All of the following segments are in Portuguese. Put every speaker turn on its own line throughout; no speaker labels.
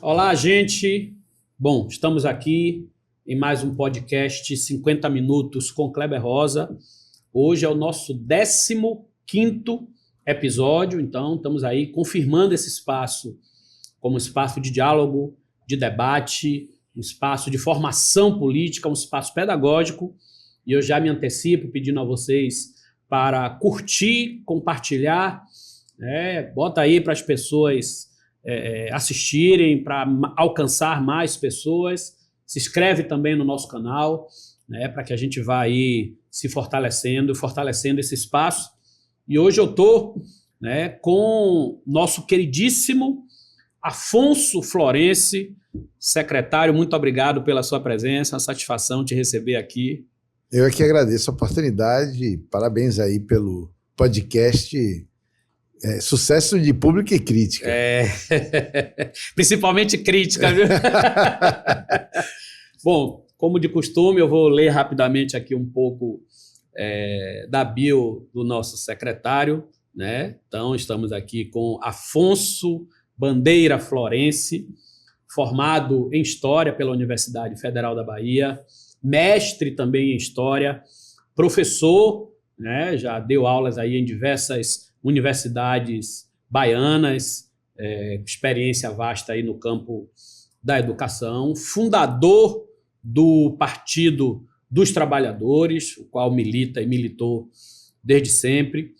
Olá, gente. Bom, estamos aqui em mais um podcast 50 Minutos com Kleber Rosa. Hoje é o nosso 15º episódio, então estamos aí confirmando esse espaço como espaço de diálogo, de debate, um espaço de formação política, um espaço pedagógico. E eu já me antecipo pedindo a vocês para curtir, compartilhar, bota aí para as pessoas assistirem, para alcançar mais pessoas. Se inscreve também no nosso canal, para que a gente vá aí se fortalecendo esse espaço. E hoje eu estou com nosso queridíssimo Afonso Florense, secretário. Muito obrigado pela sua presença, uma satisfação te receber aqui.
Eu é que agradeço a oportunidade, parabéns aí pelo podcast. Sucesso de público e crítica.
Principalmente crítica, viu? Bom, como de costume, eu vou ler rapidamente aqui um pouco da bio do nosso secretário, Então, estamos aqui com Afonso Bandeira Florense, formado em História pela Universidade Federal da Bahia, mestre também em História, professor, já deu aulas aí em diversas universidades baianas, experiência vasta aí no campo da educação, fundador do Partido dos Trabalhadores, o qual milita e militou desde sempre,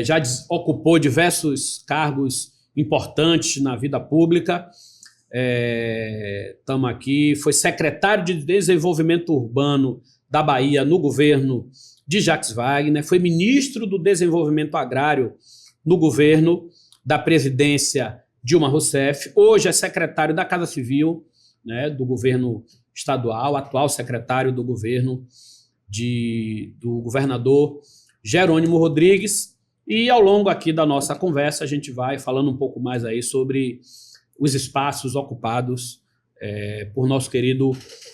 já ocupou diversos cargos importantes na vida pública. Estamos aqui, foi secretário de Desenvolvimento Urbano da Bahia no governo de Jacques Wagner, foi ministro do Desenvolvimento Agrário no governo da presidência Dilma Rousseff, hoje é secretário da Casa Civil, do governo estadual, atual secretário do governo do governador Jerônimo Rodrigues, e ao longo aqui da nossa conversa a gente vai falando um pouco mais aí sobre os espaços ocupados por nosso querido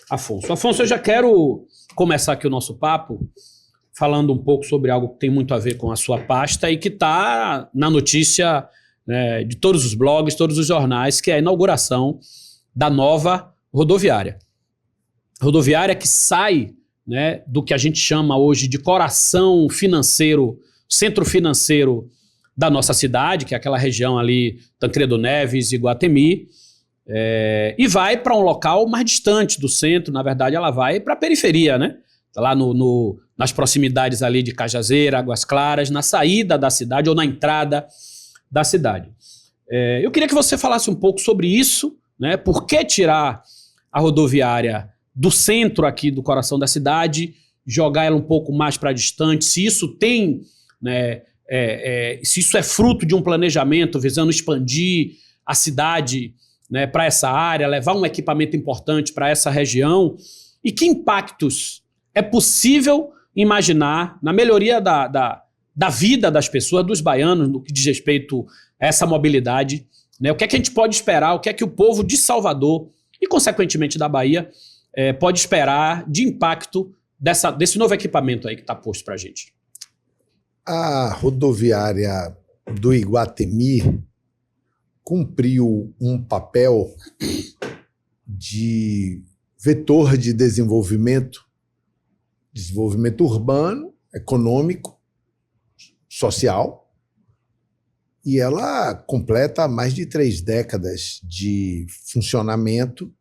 Afonso. Afonso, eu já quero começar aqui o nosso papo falando um pouco sobre algo que tem muito a ver com a sua pasta e que está na notícia de todos os blogs, todos os jornais, que é a inauguração da nova rodoviária. Rodoviária que sai do que a gente chama hoje de coração financeiro, centro financeiro da nossa cidade, que é aquela região ali, Tancredo Neves e Iguatemi, e vai para um local mais distante do centro. Na verdade, ela vai para a periferia, lá nas proximidades ali de Cajazeira, Águas Claras, na saída da cidade ou na entrada da cidade. Eu queria que você falasse um pouco sobre isso, por que tirar a rodoviária do centro aqui do coração da cidade, jogar ela um pouco mais para distante, se isso tem, se isso é fruto de um planejamento visando expandir a cidade para essa área, levar um equipamento importante para essa região, e que impactos é possível imaginar na melhoria da vida das pessoas, dos baianos, no que diz respeito a essa mobilidade, O que é que a gente pode esperar, o que é que o povo de Salvador e, consequentemente, da Bahia pode esperar de impacto desse novo equipamento aí que está posto para a gente?
A rodoviária do Iguatemi cumpriu um papel de vetor de desenvolvimento urbano, econômico, social, e ela completa mais de 3 décadas de funcionamento,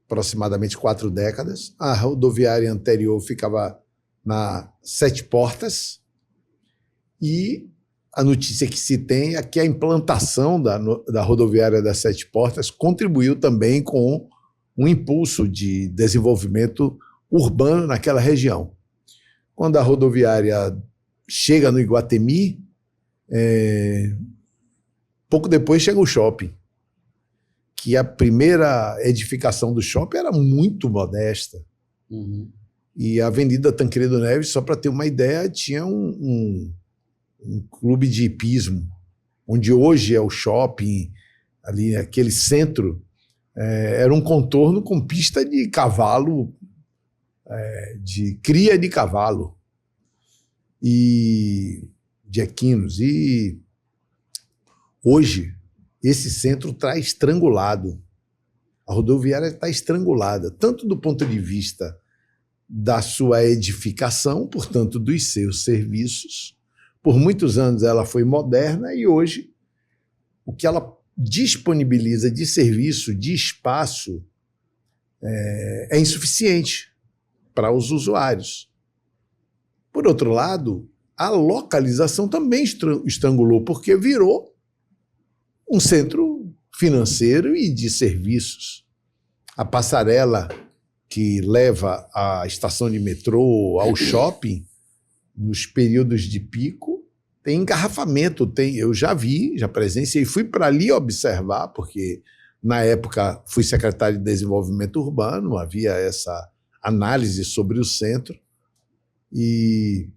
aproximadamente 4 décadas. A rodoviária anterior ficava na Sete Portas, e a notícia que se tem é que a implantação da rodoviária das Sete Portas contribuiu também com um impulso de desenvolvimento urbano naquela região. Quando a rodoviária chega no Iguatemi, pouco depois chega o shopping, que a primeira edificação do shopping era muito modesta.
Uhum.
E a Avenida Tancredo Neves, só para ter uma ideia, tinha um clube de hipismo, onde hoje é o shopping, ali aquele centro, era um contorno com pista de cavalo, de cria de cavalo e de equinos. E hoje esse centro está estrangulado. A rodoviária está estrangulada, tanto do ponto de vista da sua edificação, portanto, dos seus serviços. Por muitos anos ela foi moderna e hoje o que ela disponibiliza de serviço, de espaço, é insuficiente para os usuários. Por outro lado, a localização também estrangulou, porque virou um centro financeiro e de serviços. A passarela que leva a estação de metrô ao shopping, nos períodos de pico, tem engarrafamento. Eu já vi, já presenciei, fui para ali observar, porque na época fui secretário de Desenvolvimento Urbano, havia essa análise sobre o centro, e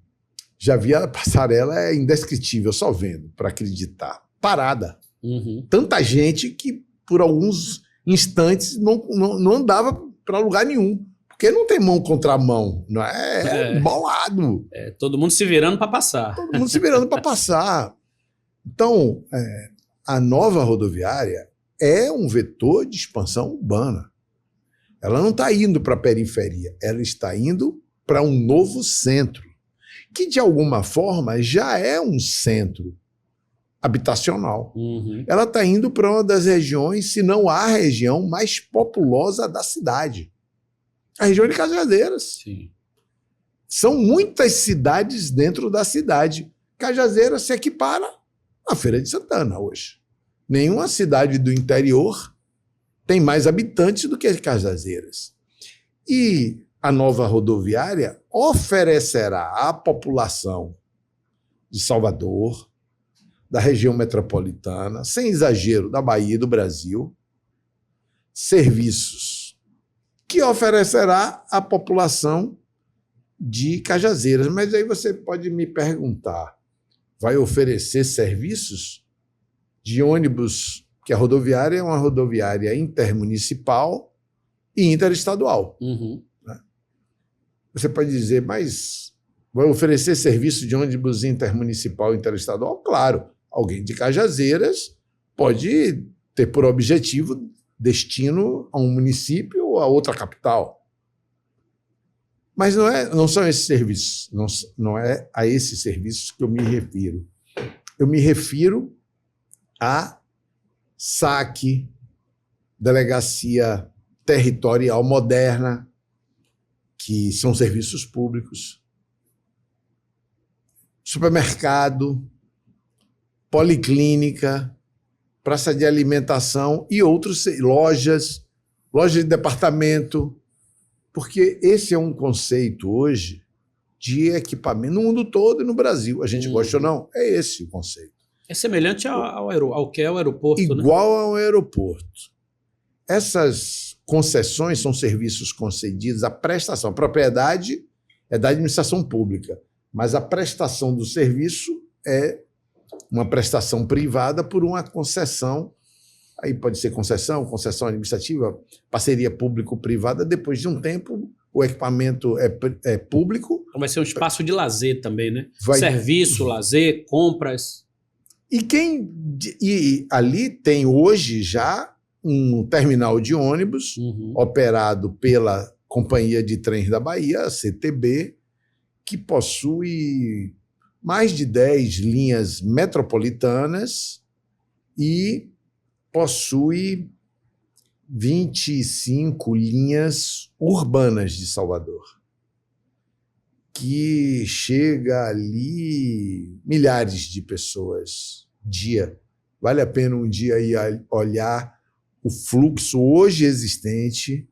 já vi a passarela, é indescritível, só vendo, para acreditar. Parada.
Uhum.
Tanta gente que, por alguns instantes, não andava para lugar nenhum, porque não tem mão contra mão, não é bolado.
Todo mundo se virando para passar.
Todo mundo se virando para passar. Então, a nova rodoviária é um vetor de expansão urbana. Ela não está indo para a periferia, ela está indo para um novo centro, que de alguma forma já é um centro habitacional.
Uhum.
Ela está indo para uma das regiões, se não a região mais populosa da cidade. A região de Cajazeiras.
Sim.
São muitas cidades dentro da cidade. Cajazeiras se equipara à Feira de Santana hoje. Nenhuma cidade do interior tem mais habitantes do que Cajazeiras. E a nova rodoviária oferecerá à população de Salvador, da região metropolitana, sem exagero, da Bahia e do Brasil, serviços que oferecerá à população de Cajazeiras. Mas aí você pode me perguntar, vai oferecer serviços de ônibus, que a rodoviária é uma rodoviária intermunicipal e interestadual.
Uhum.
Você pode dizer, mas vai oferecer serviço de ônibus intermunicipal e interestadual? Claro, alguém de Cajazeiras pode ter por objetivo destino a um município ou a outra capital. Mas não são esses serviços, não é a esses serviços que eu me refiro. Eu me refiro a SAC, Delegacia Territorial Moderna, que são serviços públicos, supermercado, policlínica, praça de alimentação e outros, lojas de departamento, porque esse é um conceito hoje de equipamento no mundo todo e no Brasil. A gente gosta ou não, é esse o conceito.
É semelhante ao que é o aeroporto,
igual ao aeroporto. Essas concessões são serviços concedidos, a prestação, a propriedade é da administração pública, mas a prestação do serviço é uma prestação privada por uma concessão. Aí pode ser concessão administrativa, parceria público-privada. Depois de um tempo, o equipamento é público.
Vai ser um espaço de lazer também, né?
Vai...
Serviço, lazer, compras.
E ali tem hoje já um terminal de ônibus operado pela Companhia de Trens da Bahia, a CTB, que possui mais de 10 linhas metropolitanas e possui 25 linhas urbanas de Salvador, que chega ali milhares de pessoas dia. Vale a pena um dia ir olhar o fluxo hoje existente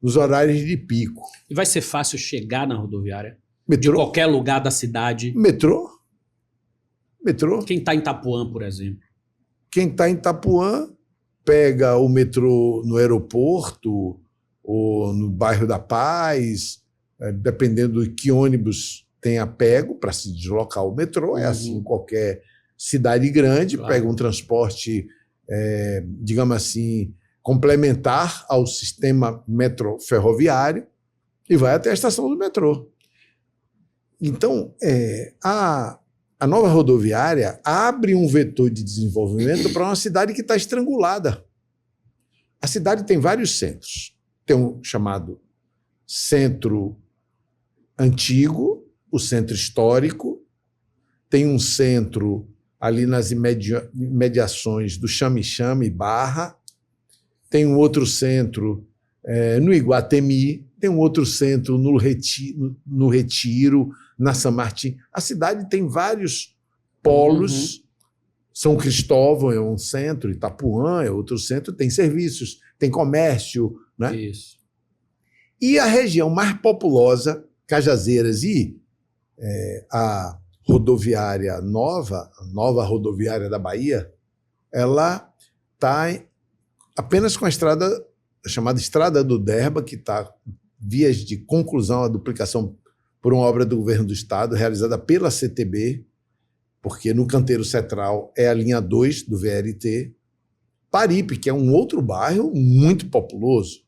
nos horários de pico.
E vai ser fácil chegar na rodoviária?
Metrô?
De qualquer lugar da cidade?
Metrô.
Quem está em Itapuã, por exemplo?
Quem está em Itapuã pega o metrô no aeroporto ou no bairro da Paz, dependendo de que ônibus tenha pego para se deslocar ao metrô. É assim em qualquer cidade grande, claro. Pega um transporte, digamos assim, complementar ao sistema ferroviário e vai até a estação do metrô. Então, a a nova rodoviária abre um vetor de desenvolvimento para uma cidade que está estrangulada. A cidade tem vários centros. Tem um chamado centro antigo, o centro histórico, tem um centro ali nas imediações do Xame-Xame, Barra, tem um outro centro no Iguatemi, tem um outro centro no Retiro, na São Martim. A cidade tem vários polos. São Cristóvão é um centro, Itapuã é outro centro, tem serviços, tem comércio, né?
Isso.
E a região mais populosa, Cajazeiras e a rodoviária nova, a nova rodoviária da Bahia, ela está apenas com a estrada, a chamada Estrada do Derba, que está vias de conclusão, a duplicação por uma obra do governo do estado, realizada pela CTB, porque no Canteiro Central é a linha 2 do VLT, Paripe, que é um outro bairro muito populoso.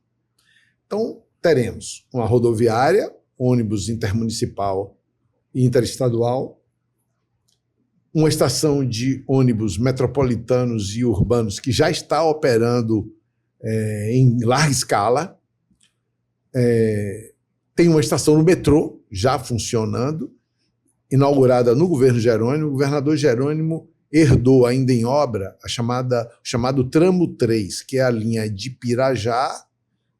Então, teremos uma rodoviária, ônibus intermunicipal e interestadual, uma estação de ônibus metropolitanos e urbanos que já está operando em larga escala, tem uma estação no metrô já funcionando, inaugurada no governo Jerônimo. O governador Jerônimo herdou ainda em obra o chamado Tramo 3, que é a linha de Pirajá,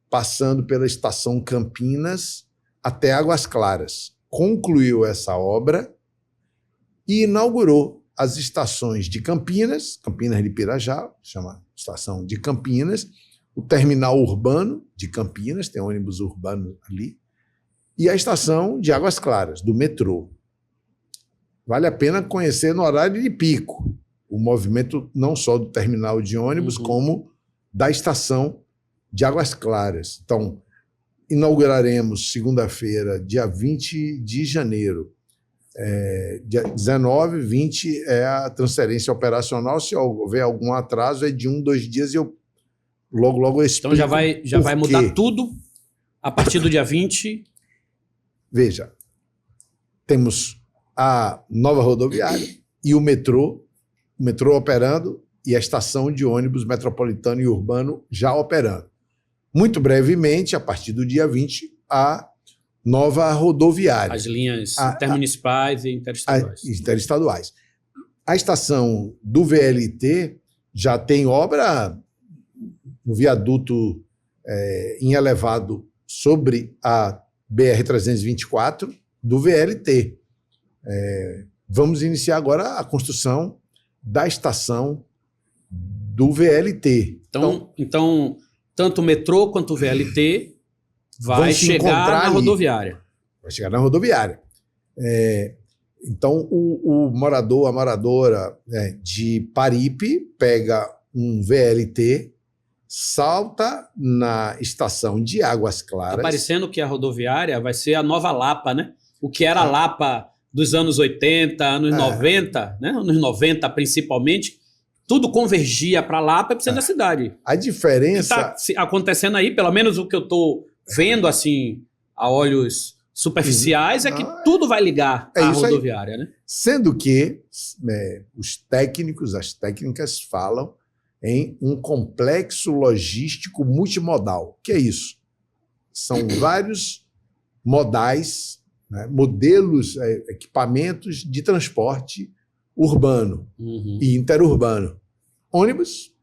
passando pela estação Campinas até Águas Claras. Concluiu essa obra e inaugurou as estações de Campinas, Campinas de Pirajá, chama estação de Campinas, o terminal urbano de Campinas, tem ônibus urbano ali, e a estação de Águas Claras, do metrô. Vale a pena conhecer no horário de pico o movimento não só do terminal de ônibus, como da estação de Águas Claras. Então, inauguraremos segunda-feira, dia 20 de janeiro. Dia 19, 20 é a transferência operacional. Se houver algum atraso, é de 2 dias e eu logo explico.
Então já vai mudar tudo a partir do dia 20.
Veja, temos a nova rodoviária e o metrô operando e a estação de ônibus metropolitano e urbano já operando. Muito brevemente, a partir do dia 20, a nova rodoviária.
As linhas intermunicipais e
interestaduais. A estação do VLT já tem obra no viaduto em elevado sobre a BR-324 do VLT. Vamos iniciar agora a construção da estação do VLT.
Então tanto o metrô quanto o VLT vai chegar na rodoviária.
Vai chegar na rodoviária. Então, o morador, a moradora de Paripe pega um VLT, salta na estação de Águas Claras.
Está parecendo que a rodoviária vai ser a nova Lapa, né? O que era a Lapa dos anos 80, anos 90, né? Anos 90 principalmente, tudo convergia para Lapa e para o centro da cidade.
A diferença...
Está acontecendo aí, pelo menos o que eu estou vendo assim, a olhos superficiais, é que tudo vai ligar à rodoviária, né?
Sendo que os técnicos, as técnicas falam em um complexo logístico multimodal. O que é isso? São vários modais, né, modelos, equipamentos de transporte urbano e interurbano. Ônibus,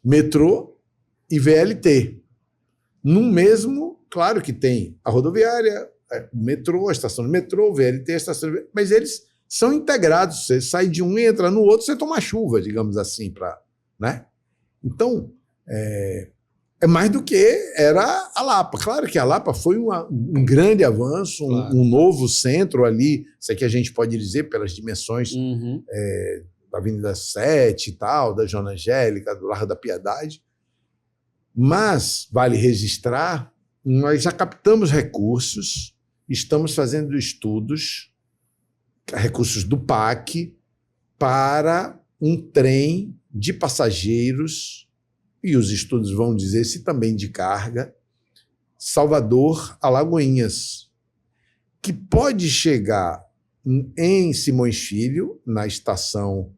metrô e VLT. No mesmo, claro que tem a rodoviária, o metrô, a estação de metrô, o VLT, a estação de... mas eles são integrados. Você sai de um e entra no outro, você toma chuva, digamos assim, né? Então, é mais do que era a Lapa. Claro que a Lapa foi um grande avanço, um novo centro ali, isso aqui a gente pode dizer pelas dimensões da Avenida 7 e tal, da Joana Angélica, do Largo da Piedade. Mas, vale registrar, nós já captamos recursos, estamos fazendo estudos, recursos do PAC, para um trem de passageiros, e os estudos vão dizer se também de carga, Salvador a Lagoinhas, que pode chegar em Simões Filho, na estação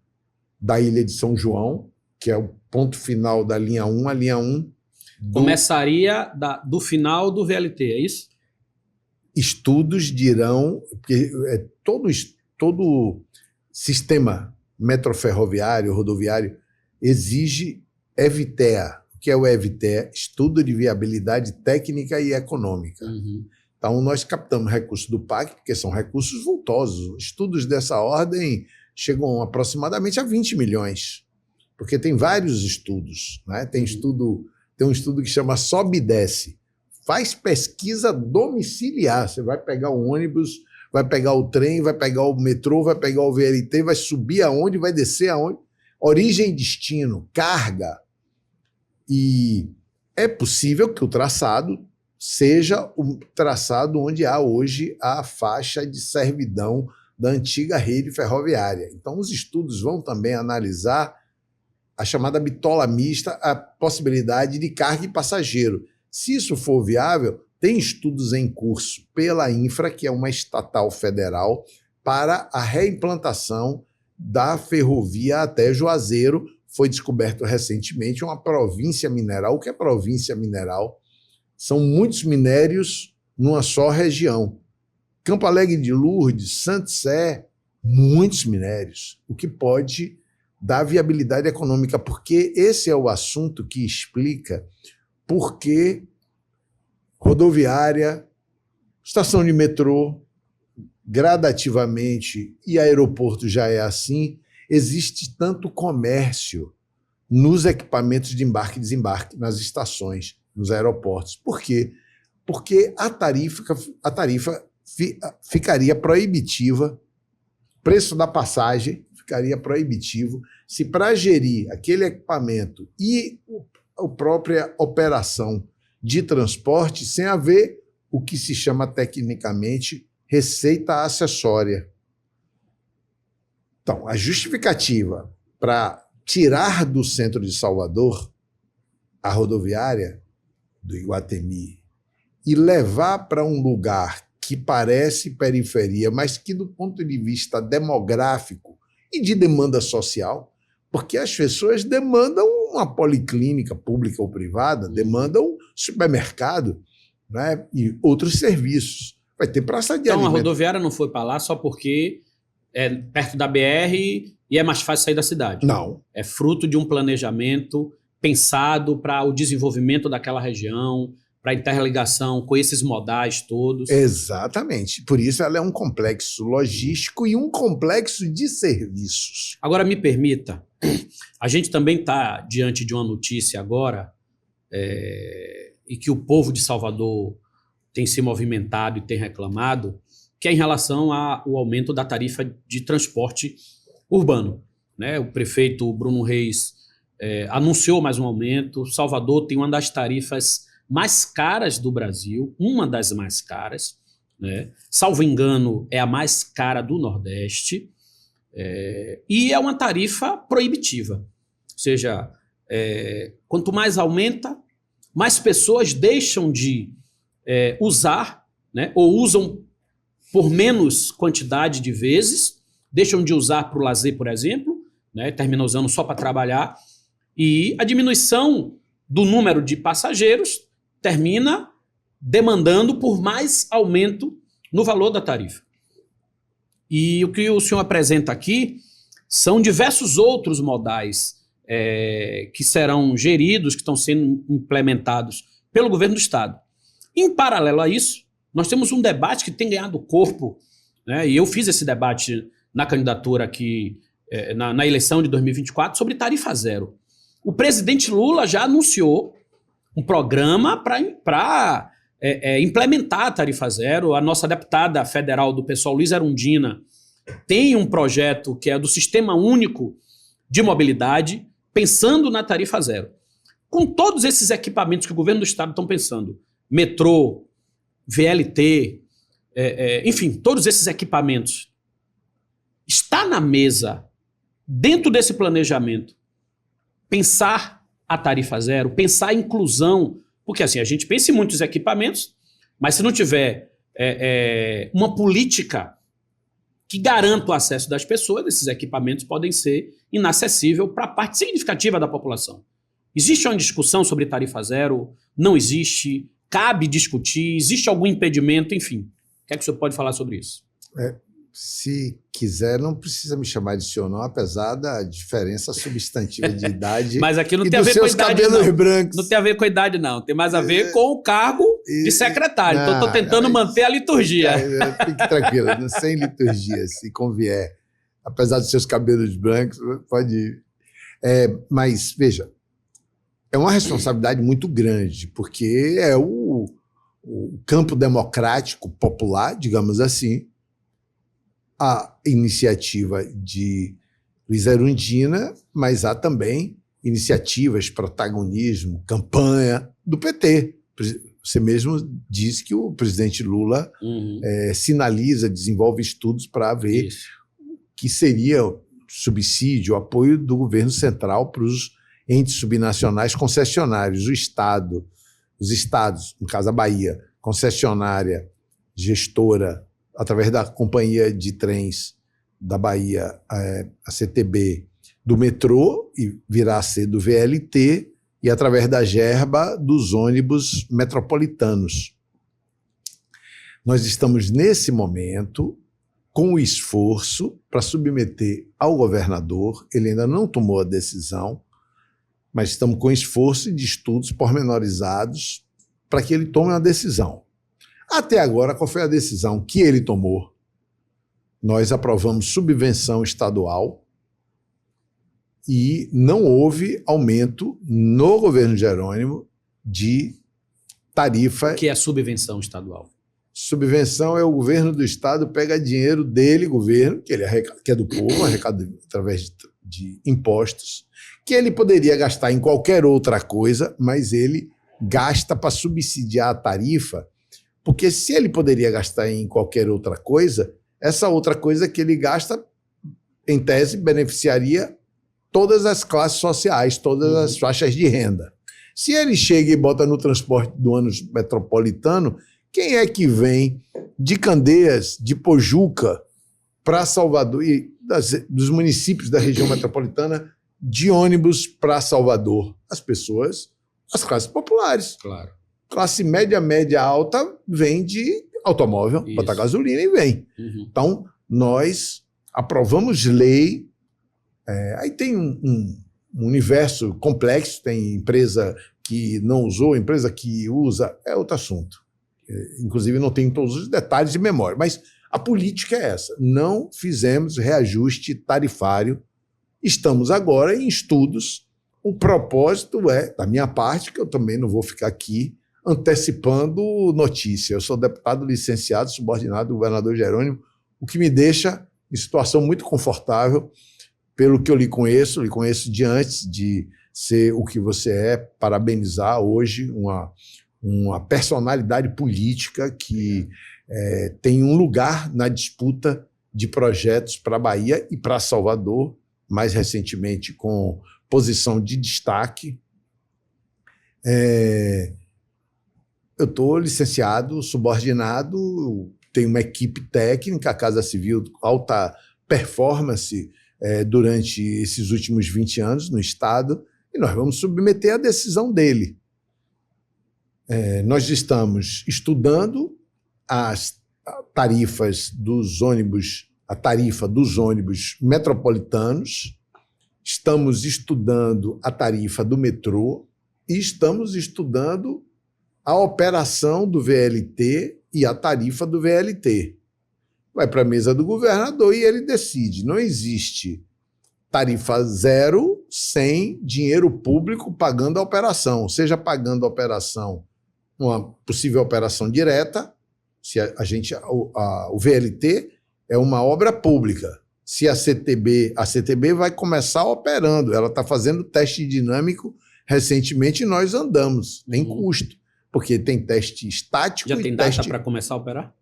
da Ilha de São João, que é o ponto final da linha 1, a linha 1...
Começaria do final do VLT, é isso?
Estudos dirão, porque todo sistema metroferroviário, rodoviário, exige EVTEA. O que é o EVTEA? Estudo de Viabilidade Técnica e Econômica.
Uhum.
Então, nós captamos recursos do PAC, porque são recursos vultosos. Estudos dessa ordem chegam aproximadamente a 20 milhões, porque tem vários estudos. Né? Tem um estudo que chama Sobe e Desce. Faz pesquisa domiciliar. Você vai pegar o ônibus, vai pegar o trem, vai pegar o metrô, vai pegar o VLT, vai subir aonde, vai descer aonde. Origem e destino, carga. E é possível que o traçado seja o traçado onde há hoje a faixa de servidão da antiga rede ferroviária. Então, os estudos vão também analisar a chamada bitola mista, a possibilidade de carga e passageiro. Se isso for viável, tem estudos em curso pela Infra, que é uma estatal federal, para a reimplantação da ferrovia até Juazeiro. Foi descoberto recentemente uma província mineral. O que é província mineral? São muitos minérios numa só região. Campo Alegre de Lourdes, Santo Sé, muitos minérios, o que pode dar viabilidade econômica, porque esse é o assunto que explica por que rodoviária, estação de metrô, gradativamente, e aeroporto já é assim, existe tanto comércio nos equipamentos de embarque e desembarque, nas estações, nos aeroportos. Por quê? Porque a tarifa ficaria proibitiva, preço da passagem ficaria proibitivo, se para gerir aquele equipamento e a própria operação de transporte, sem haver o que se chama tecnicamente receita acessória. Então, a justificativa para tirar do centro de Salvador a rodoviária do Iguatemi e levar para um lugar que parece periferia, mas que, do ponto de vista demográfico e de demanda social, porque as pessoas demandam uma policlínica pública ou privada, demandam supermercado, né, e outros serviços. Vai ter praça de alimento.
Então, a rodoviária não foi para lá só porque é perto da BR e é mais fácil sair da cidade.
Não.
É fruto de um planejamento pensado para o desenvolvimento daquela região, para a interligação com esses modais todos.
Exatamente. Por isso ela é um complexo logístico e um complexo de serviços.
Agora, me permita, a gente também está diante de uma notícia agora, e que o povo de Salvador tem se movimentado e tem reclamado, que é em relação ao aumento da tarifa de transporte urbano. Né? O prefeito Bruno Reis anunciou mais um aumento. Salvador tem uma das tarifas mais caras do Brasil, uma das mais caras, né? Salvo engano, é a mais cara do Nordeste, e é uma tarifa proibitiva. Ou seja, quanto mais aumenta, mais pessoas deixam de usar, né? Ou usam por menos quantidade de vezes, deixam de usar para o lazer, por exemplo, né? Termina usando só para trabalhar, e a diminuição do número de passageiros termina demandando por mais aumento no valor da tarifa. E o que o senhor apresenta aqui são diversos outros modais que serão geridos, que estão sendo implementados pelo governo do Estado. Em paralelo a isso, nós temos um debate que tem ganhado corpo, né? E eu fiz esse debate na candidatura aqui, na eleição de 2024, sobre tarifa zero. O presidente Lula já anunciou um programa para implementar a tarifa zero. A nossa deputada federal do PSOL, Luiz Erundina, tem um projeto que é do Sistema Único de Mobilidade, pensando na tarifa zero. Com todos esses equipamentos que o governo do Estado estão pensando, metrô, VLT, enfim, todos esses equipamentos, está na mesa, dentro desse planejamento, pensar a tarifa zero, pensar a inclusão, porque assim, a gente pensa em muitos equipamentos, mas se não tiver uma política que garanta o acesso das pessoas. Esses equipamentos podem ser inacessíveis para parte significativa da população. Existe uma discussão sobre tarifa zero? Não existe? Cabe discutir? Existe algum impedimento? Enfim, o que é que o senhor pode falar sobre isso?
Se quiser, não precisa me chamar de senhor, não, apesar da diferença substantiva de idade.
Mas aqui não
e
tem a ver com a idade,
cabelos
não.
brancos.
Não tem a ver com a idade, não. Tem mais a ver com o cargo de secretário. Então, estou tentando manter a liturgia.
Fique tranquila, sem liturgia, se convier. Apesar dos seus cabelos brancos, pode ir. Mas, veja, é uma responsabilidade muito grande, porque é o campo democrático popular, digamos assim, a iniciativa de Luiz Erundina, mas há também iniciativas, protagonismo, campanha do PT. Você mesmo disse que o presidente Lula sinaliza, desenvolve estudos para ver que seria subsídio, apoio do governo central para os entes subnacionais concessionários. Os estados, no caso a Bahia, concessionária, gestora, através da Companhia de Trens da Bahia, a CTB, do metrô, e virá a ser do VLT, e através da Gerba, dos ônibus metropolitanos. Nós estamos, nesse momento, com o esforço para submeter ao governador, ele ainda não tomou a decisão, mas estamos com esforço de estudos pormenorizados para que ele tome uma decisão. Até agora, qual foi a decisão que ele tomou? Nós aprovamos subvenção estadual e não houve aumento no governo Jerônimo de tarifa.
O que é subvenção estadual?
Subvenção é o governo do estado pega dinheiro dele, governo, que é do povo, arrecada através de impostos, que ele poderia gastar em qualquer outra coisa, mas ele gasta para subsidiar a tarifa, porque se ele poderia gastar em qualquer outra coisa, essa outra coisa que ele gasta, em tese, beneficiaria todas as classes sociais, todas as faixas de renda. Se ele chega e bota no transporte do ônibus metropolitano, quem é que vem de Candeias, de Pojuca, para Salvador, e dos municípios da região metropolitana, de ônibus para Salvador? As pessoas, as classes populares.
Claro.
Classe média, média alta, vem de automóvel, bota gasolina e vem. Então, nós aprovamos lei, aí tem um universo complexo, tem empresa que não usou, empresa que usa, é outro assunto. Inclusive, não tem todos os detalhes de memória, mas a política é essa. Não fizemos reajuste tarifário, estamos agora em estudos. O propósito é, da minha parte, que eu também não vou ficar aqui antecipando notícia. Eu sou deputado licenciado, subordinado do governador Jerônimo, o que me deixa em situação muito confortável, pelo que eu lhe conheço de antes de ser o que você é, parabenizar hoje uma personalidade política que tem um lugar na disputa de projetos para a Bahia e para Salvador, mais recentemente com posição de destaque. Eu estou licenciado, subordinado, tenho uma equipe técnica, a Casa Civil, alta performance durante esses últimos 20 anos no Estado, e nós vamos submeter a decisão dele. Nós estamos estudando as tarifas dos ônibus, a tarifa dos ônibus metropolitanos, estamos estudando a tarifa do metrô e estamos estudando a operação do VLT e a tarifa do VLT. Vai para a mesa do governador e ele decide. Não existe tarifa zero sem dinheiro público pagando a operação, seja pagando a operação, uma possível operação direta, se o VLT é uma obra pública. Se a CTB vai começar operando, ela está fazendo teste dinâmico recentemente e nós andamos, tem custo, porque tem teste estático.
Já tem data para começar a operar?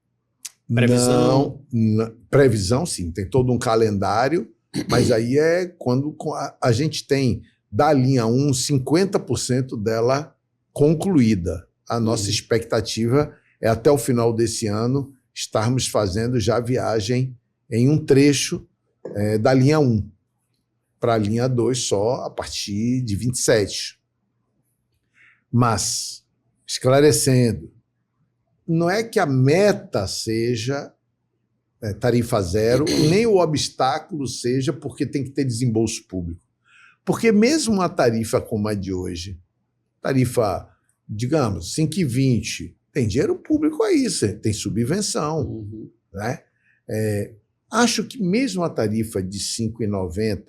Previsão?
Não, previsão sim, tem todo um calendário, mas aí é quando a gente tem da linha 1, 50% dela concluída. A nossa expectativa é até o final desse ano estarmos fazendo já viagem em um trecho da linha 1 para a linha 2 só a partir de 27. Mas, esclarecendo, não é que a meta seja tarifa zero, nem o obstáculo seja porque tem que ter desembolso público. Porque mesmo uma tarifa como a de hoje, tarifa, digamos, 5,20, tem dinheiro público aí, tem subvenção. Né? Acho que mesmo a tarifa de 5,90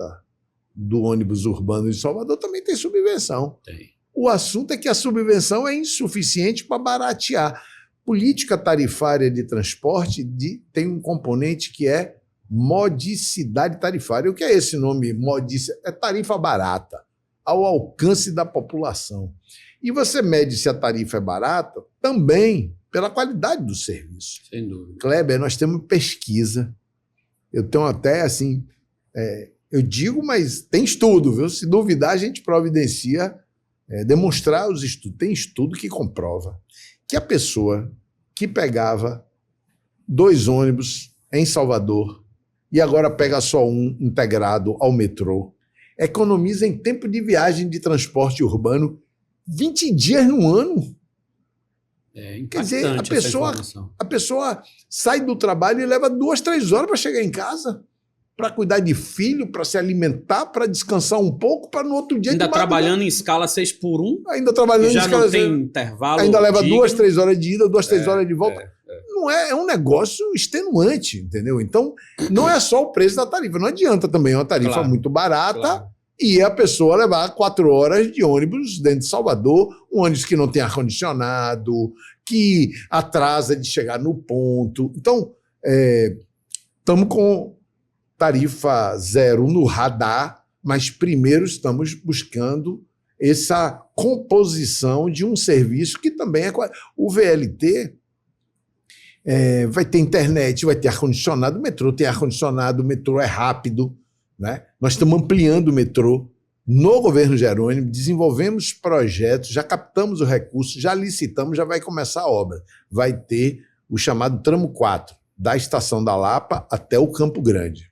do ônibus urbano de Salvador também tem subvenção.
Tem.
O assunto é que a subvenção é insuficiente para baratear. Política tarifária de transporte tem um componente que é modicidade tarifária. O que é esse nome modicidade? É tarifa barata, ao alcance da população. E você mede se a tarifa é barata também pela qualidade do serviço.
Sem dúvida.
Kleber, nós temos pesquisa. Eu tenho até assim... eu digo, mas tem estudo, viu? Se duvidar, a gente providencia demonstrar os estudos. Tem estudo que comprova que a pessoa que pegava 2 ônibus em Salvador e agora pega só um integrado ao metrô, economiza em tempo de viagem de transporte urbano 20 dias no ano. Quer dizer, a pessoa sai do trabalho e leva 2, 3 horas para chegar em casa, para cuidar de filho, para se alimentar, para descansar um pouco, para no outro dia...
Ainda trabalhando em escala 6x1.
Ainda trabalhando em escala...
Já não tem intervalo.
Ainda leva 2, 3 horas de ida, 2, 3 horas de volta. Não é um negócio extenuante, entendeu? Então, não é só o preço da tarifa. Não adianta também uma tarifa muito barata e a pessoa levar 4 horas de ônibus dentro de Salvador, um ônibus que não tem ar-condicionado, que atrasa de chegar no ponto. Então, estamos com tarifa zero no radar, mas primeiro estamos buscando essa composição de um serviço que também é... O VLT vai ter internet, vai ter ar-condicionado, o metrô tem ar-condicionado, o metrô é rápido. Né? Nós estamos ampliando o metrô no governo Jerônimo, desenvolvemos projetos, já captamos o recurso, já licitamos, já vai começar a obra. Vai ter o chamado tramo 4, da Estação da Lapa até o Campo Grande.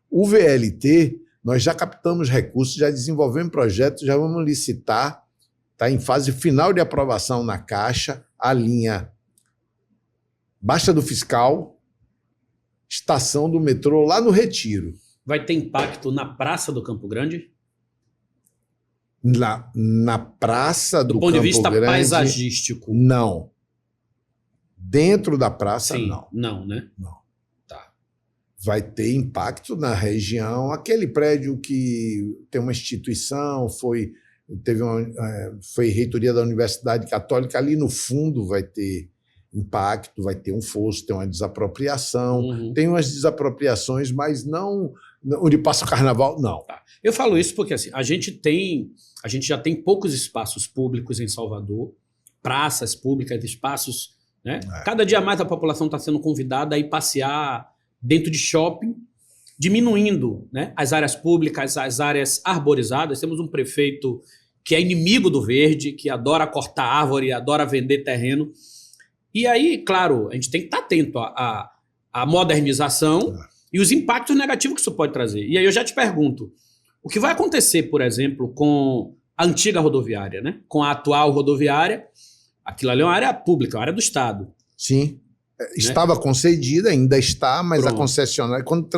O VLT, nós já captamos recursos, já desenvolvemos projetos, já vamos licitar, está em fase final de aprovação na Caixa, a linha Baixa do Fiscal, estação do metrô lá no Retiro.
Vai ter impacto na Praça do Campo Grande?
Na Praça do Campo Grande... Do
ponto de vista paisagístico?
Não. Dentro da praça,
sim,
não.
Não, né?
Não.
Tá.
Vai ter impacto na região. Aquele prédio que tem uma instituição, foi reitoria da Universidade Católica, ali no fundo vai ter impacto, vai ter um fosso, tem uma desapropriação, tem umas desapropriações, mas não onde passa o carnaval, não.
Tá. Eu falo isso porque assim, a gente já tem poucos espaços públicos em Salvador, praças públicas, espaços, né? Cada dia mais a população está sendo convidada a ir passear dentro de shopping, diminuindo, né, as áreas públicas, as áreas arborizadas. Temos um prefeito que é inimigo do verde, que adora cortar árvore, adora vender terreno. E aí, claro, a gente tem que estar atento à modernização e os impactos negativos que isso pode trazer. E aí eu já te pergunto, o que vai acontecer, por exemplo, com a antiga rodoviária, né? Com a atual rodoviária? Aquilo ali é uma área pública, uma área do Estado.
Sim. Estava concedida, ainda está, mas
Pronto.
A concessionária, quando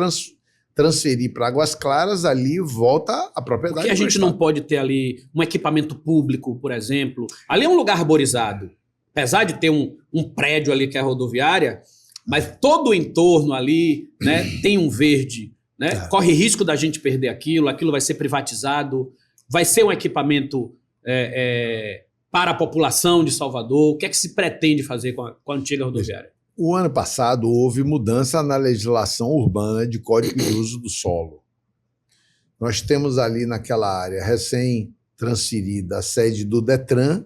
transferir para Águas Claras, ali volta a propriedade.
Porque a gente não pode ter ali um equipamento público, por exemplo. Ali é um lugar arborizado. Apesar de ter um prédio ali que é a rodoviária, mas todo o entorno ali, né, tem um verde. Né? Corre risco da gente perder aquilo vai ser privatizado, vai ser um equipamento para a população de Salvador. O que é que se pretende fazer com a antiga rodoviária?
O ano passado houve mudança na legislação urbana de Código de Uso do Solo. Nós temos ali naquela área recém-transferida a sede do Detran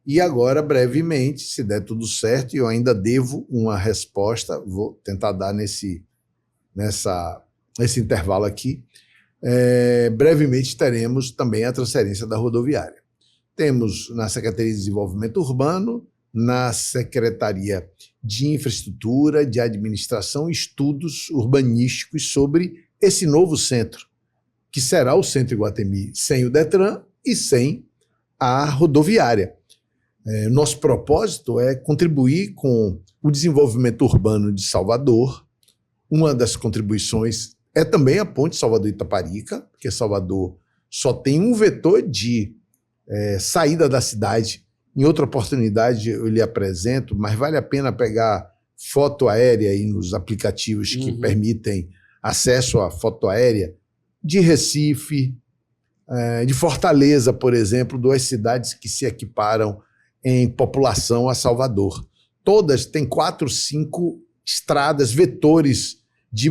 e agora, brevemente, se der tudo certo, e eu ainda devo uma resposta, vou tentar dar nesse intervalo aqui, brevemente teremos também a transferência da rodoviária. Temos na Secretaria de Desenvolvimento Urbano na Secretaria de Infraestrutura, de Administração e Estudos Urbanísticos sobre esse novo centro, que será o Centro Iguatemi, sem o Detran e sem a rodoviária. Nosso propósito é contribuir com o desenvolvimento urbano de Salvador. Uma das contribuições é também a ponte Salvador-Itaparica, porque Salvador só tem um vetor de saída da cidade. Em outra oportunidade eu lhe apresento, mas vale a pena pegar foto aérea aí nos aplicativos que permitem acesso à foto aérea de Recife, de Fortaleza, por exemplo, 2 cidades que se equiparam em população a Salvador. Todas têm 4, 5 estradas, vetores de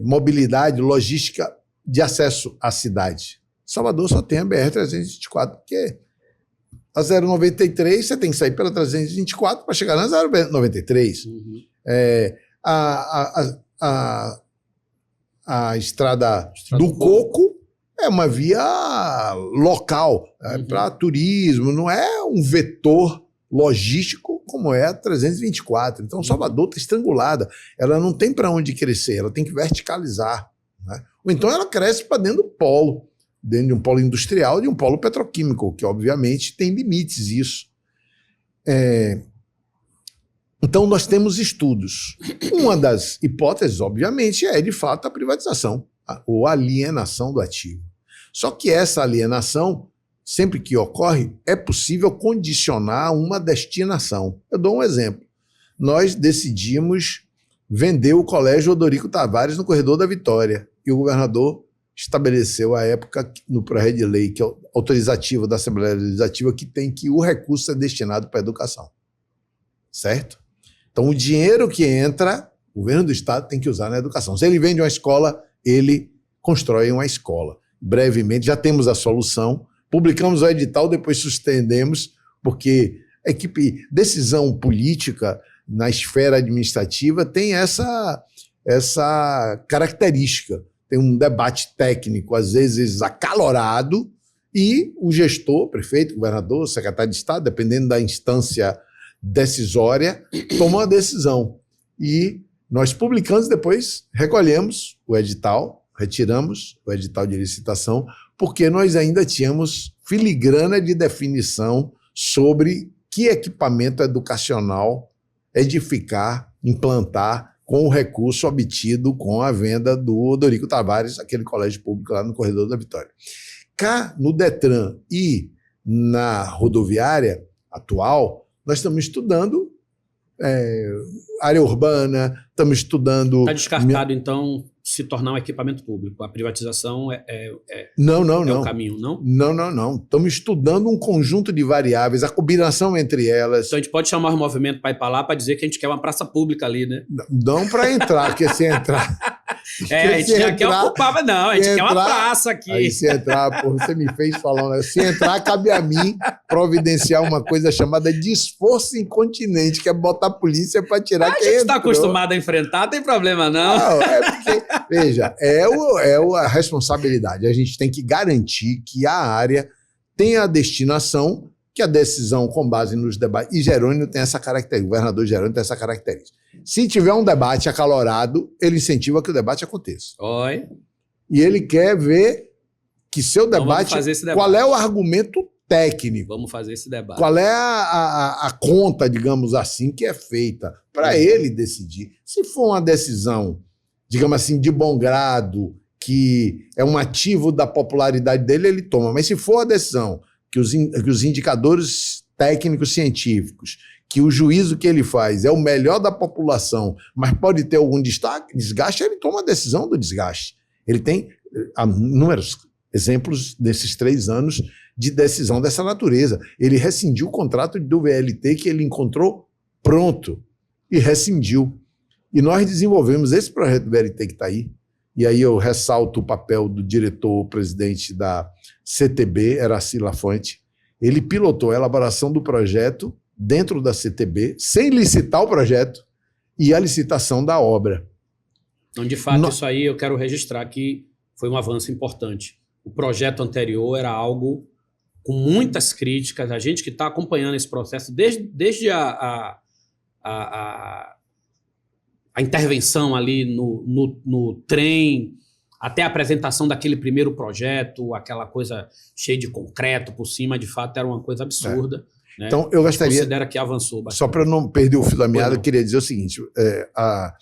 mobilidade, logística de acesso à cidade. Salvador só tem a BR-324, porque a 093 você tem que sair pela 324 para chegar na 093. A estrada do Coco é uma via local, para turismo, não é um vetor logístico como é a 324. Então, Salvador está estrangulada. Ela não tem para onde crescer, ela tem que verticalizar, né? Ou então ela cresce para dentro do polo, dentro de um polo industrial, de um polo petroquímico, que obviamente tem limites isso. Então nós temos estudos. Uma das hipóteses, obviamente, é de fato a privatização ou alienação do ativo. Só que essa alienação, sempre que ocorre, é possível condicionar uma destinação. Eu dou um exemplo. Nós decidimos vender o Colégio Odorico Tavares no Corredor da Vitória, e o governador estabeleceu à época no projeto de lei que é autorizativo da Assembleia Legislativa que o recurso é destinado para a educação. Certo? Então o dinheiro que entra, o governo do estado tem que usar na educação. Se ele vende uma escola, ele constrói uma escola. Brevemente já temos a solução, publicamos o edital, depois suspendemos, porque a equipe decisão política na esfera administrativa tem essa característica. Tem um debate técnico, às vezes acalorado, e o gestor, prefeito, governador, secretário de Estado, dependendo da instância decisória, toma uma decisão. E nós publicamos, depois recolhemos o edital, retiramos o edital de licitação, porque nós ainda tínhamos filigrana de definição sobre que equipamento educacional edificar, implantar com o recurso obtido com a venda do Odorico Tavares, aquele colégio público lá no Corredor da Vitória. Cá no Detran e na rodoviária atual, nós estamos estudando área urbana, estamos estudando...
Está descartado, então, se tornar um equipamento público. A privatização é
o
caminho, não?
Não. Estamos estudando um conjunto de variáveis, a combinação entre elas.
Então a gente pode chamar o movimento para ir para lá para dizer que a gente quer uma praça pública ali, né?
Não para entrar, porque se entrar...
a gente já quer ocupar, mas não, a gente quer uma praça aqui.
Aí se entrar, você me fez falar, se entrar, cabe a mim providenciar uma coisa chamada de esforço incontinente, que é botar a polícia para tirar quem entrou. A gente
está acostumado a enfrentar, não tem problema não.
Não, porque, veja, a responsabilidade. A gente tem que garantir que a área tenha a destinação, que a decisão com base nos debates... E Jerônimo tem essa característica, o governador Jerônimo tem essa característica. Se tiver um debate acalorado, ele incentiva que o debate aconteça.
Oi.
E ele quer ver que seu debate... Qual é o argumento técnico?
Vamos fazer esse debate.
Qual é a conta, digamos assim, que é feita para ele decidir. Se for uma decisão, digamos assim, de bom grado, que é um ativo da popularidade dele, ele toma. Mas se for a decisão que os indicadores técnicos científicos, que o juízo que ele faz é o melhor da população, mas pode ter algum desgaste, ele toma a decisão do desgaste. Ele tem inúmeros exemplos desses 3 anos de decisão dessa natureza. Ele rescindiu o contrato do VLT que ele encontrou pronto e rescindiu. E nós desenvolvemos esse projeto do VLT que está aí. E aí eu ressalto o papel do diretor-presidente da CTB, Eraci Lafante. Ele pilotou a elaboração do projeto dentro da CTB, sem licitar o projeto, e a licitação da obra.
Então, de fato, isso aí eu quero registrar que foi um avanço importante. O projeto anterior era algo com muitas críticas, a gente que está acompanhando esse processo desde a intervenção ali no trem, até a apresentação daquele primeiro projeto, aquela coisa cheia de concreto por cima, de fato era uma coisa absurda. Né?
Então, eu gostaria...
Considera que avançou bastante.
Só para não perder o fio da meada, eu queria dizer o seguinte, há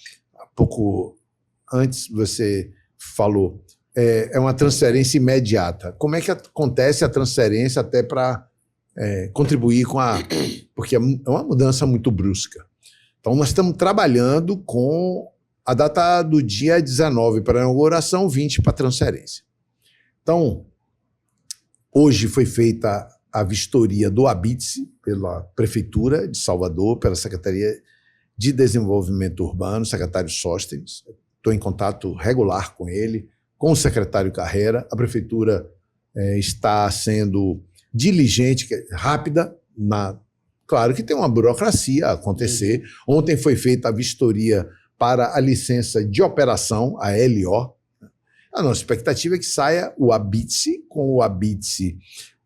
pouco antes você falou, é uma transferência imediata. Como é que acontece a transferência até para contribuir com a... Porque é uma mudança muito brusca. Então, nós estamos trabalhando com a data do dia 19 para a inauguração, 20 para a transferência. Então, hoje foi feita a vistoria do ABITSE pela Prefeitura de Salvador, pela Secretaria de Desenvolvimento Urbano, secretário Sóstenes. Estou em contato regular com ele, com o secretário Carreira. A Prefeitura está sendo diligente, rápida, claro que tem uma burocracia a acontecer. Ontem foi feita a vistoria para a licença de operação, a LO. A nossa expectativa é que saia o ABITSE. Com o ABITSE,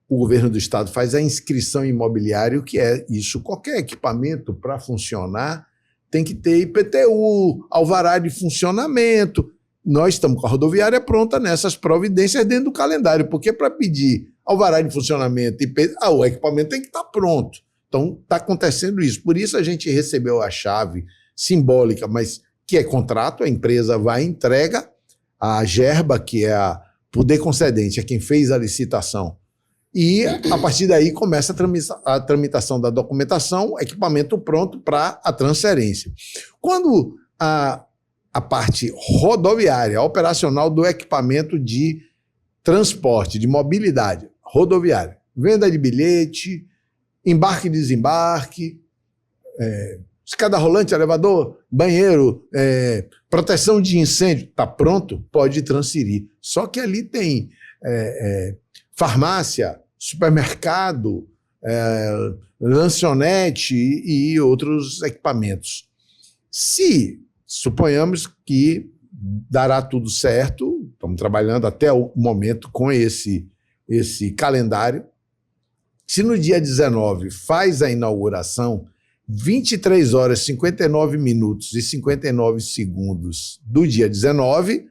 o governo do estado faz a inscrição imobiliária, o que é isso? Qualquer equipamento para funcionar tem que ter IPTU, alvará de funcionamento. Nós estamos com a rodoviária pronta nessas providências dentro do calendário, porque para pedir alvará de funcionamento, o equipamento tem que estar pronto. Então, está acontecendo isso. Por isso a gente recebeu a chave simbólica, mas que é contrato, a empresa vai e entrega, a Gerba, que é a poder concedente, é quem fez a licitação, e a partir daí começa a tramitação da documentação, equipamento pronto para a transferência. Quando a parte rodoviária, operacional do equipamento de transporte, de mobilidade rodoviária, venda de bilhete, embarque e desembarque, escada rolante, elevador, banheiro, proteção de incêndio, está pronto, pode transferir. Só que ali tem farmácia, supermercado, lanchonete e outros equipamentos. Se suponhamos que dará tudo certo, estamos trabalhando até o momento com esse calendário, se no dia 19 faz a inauguração, 23 horas, 59 minutos e 59 segundos do dia 19,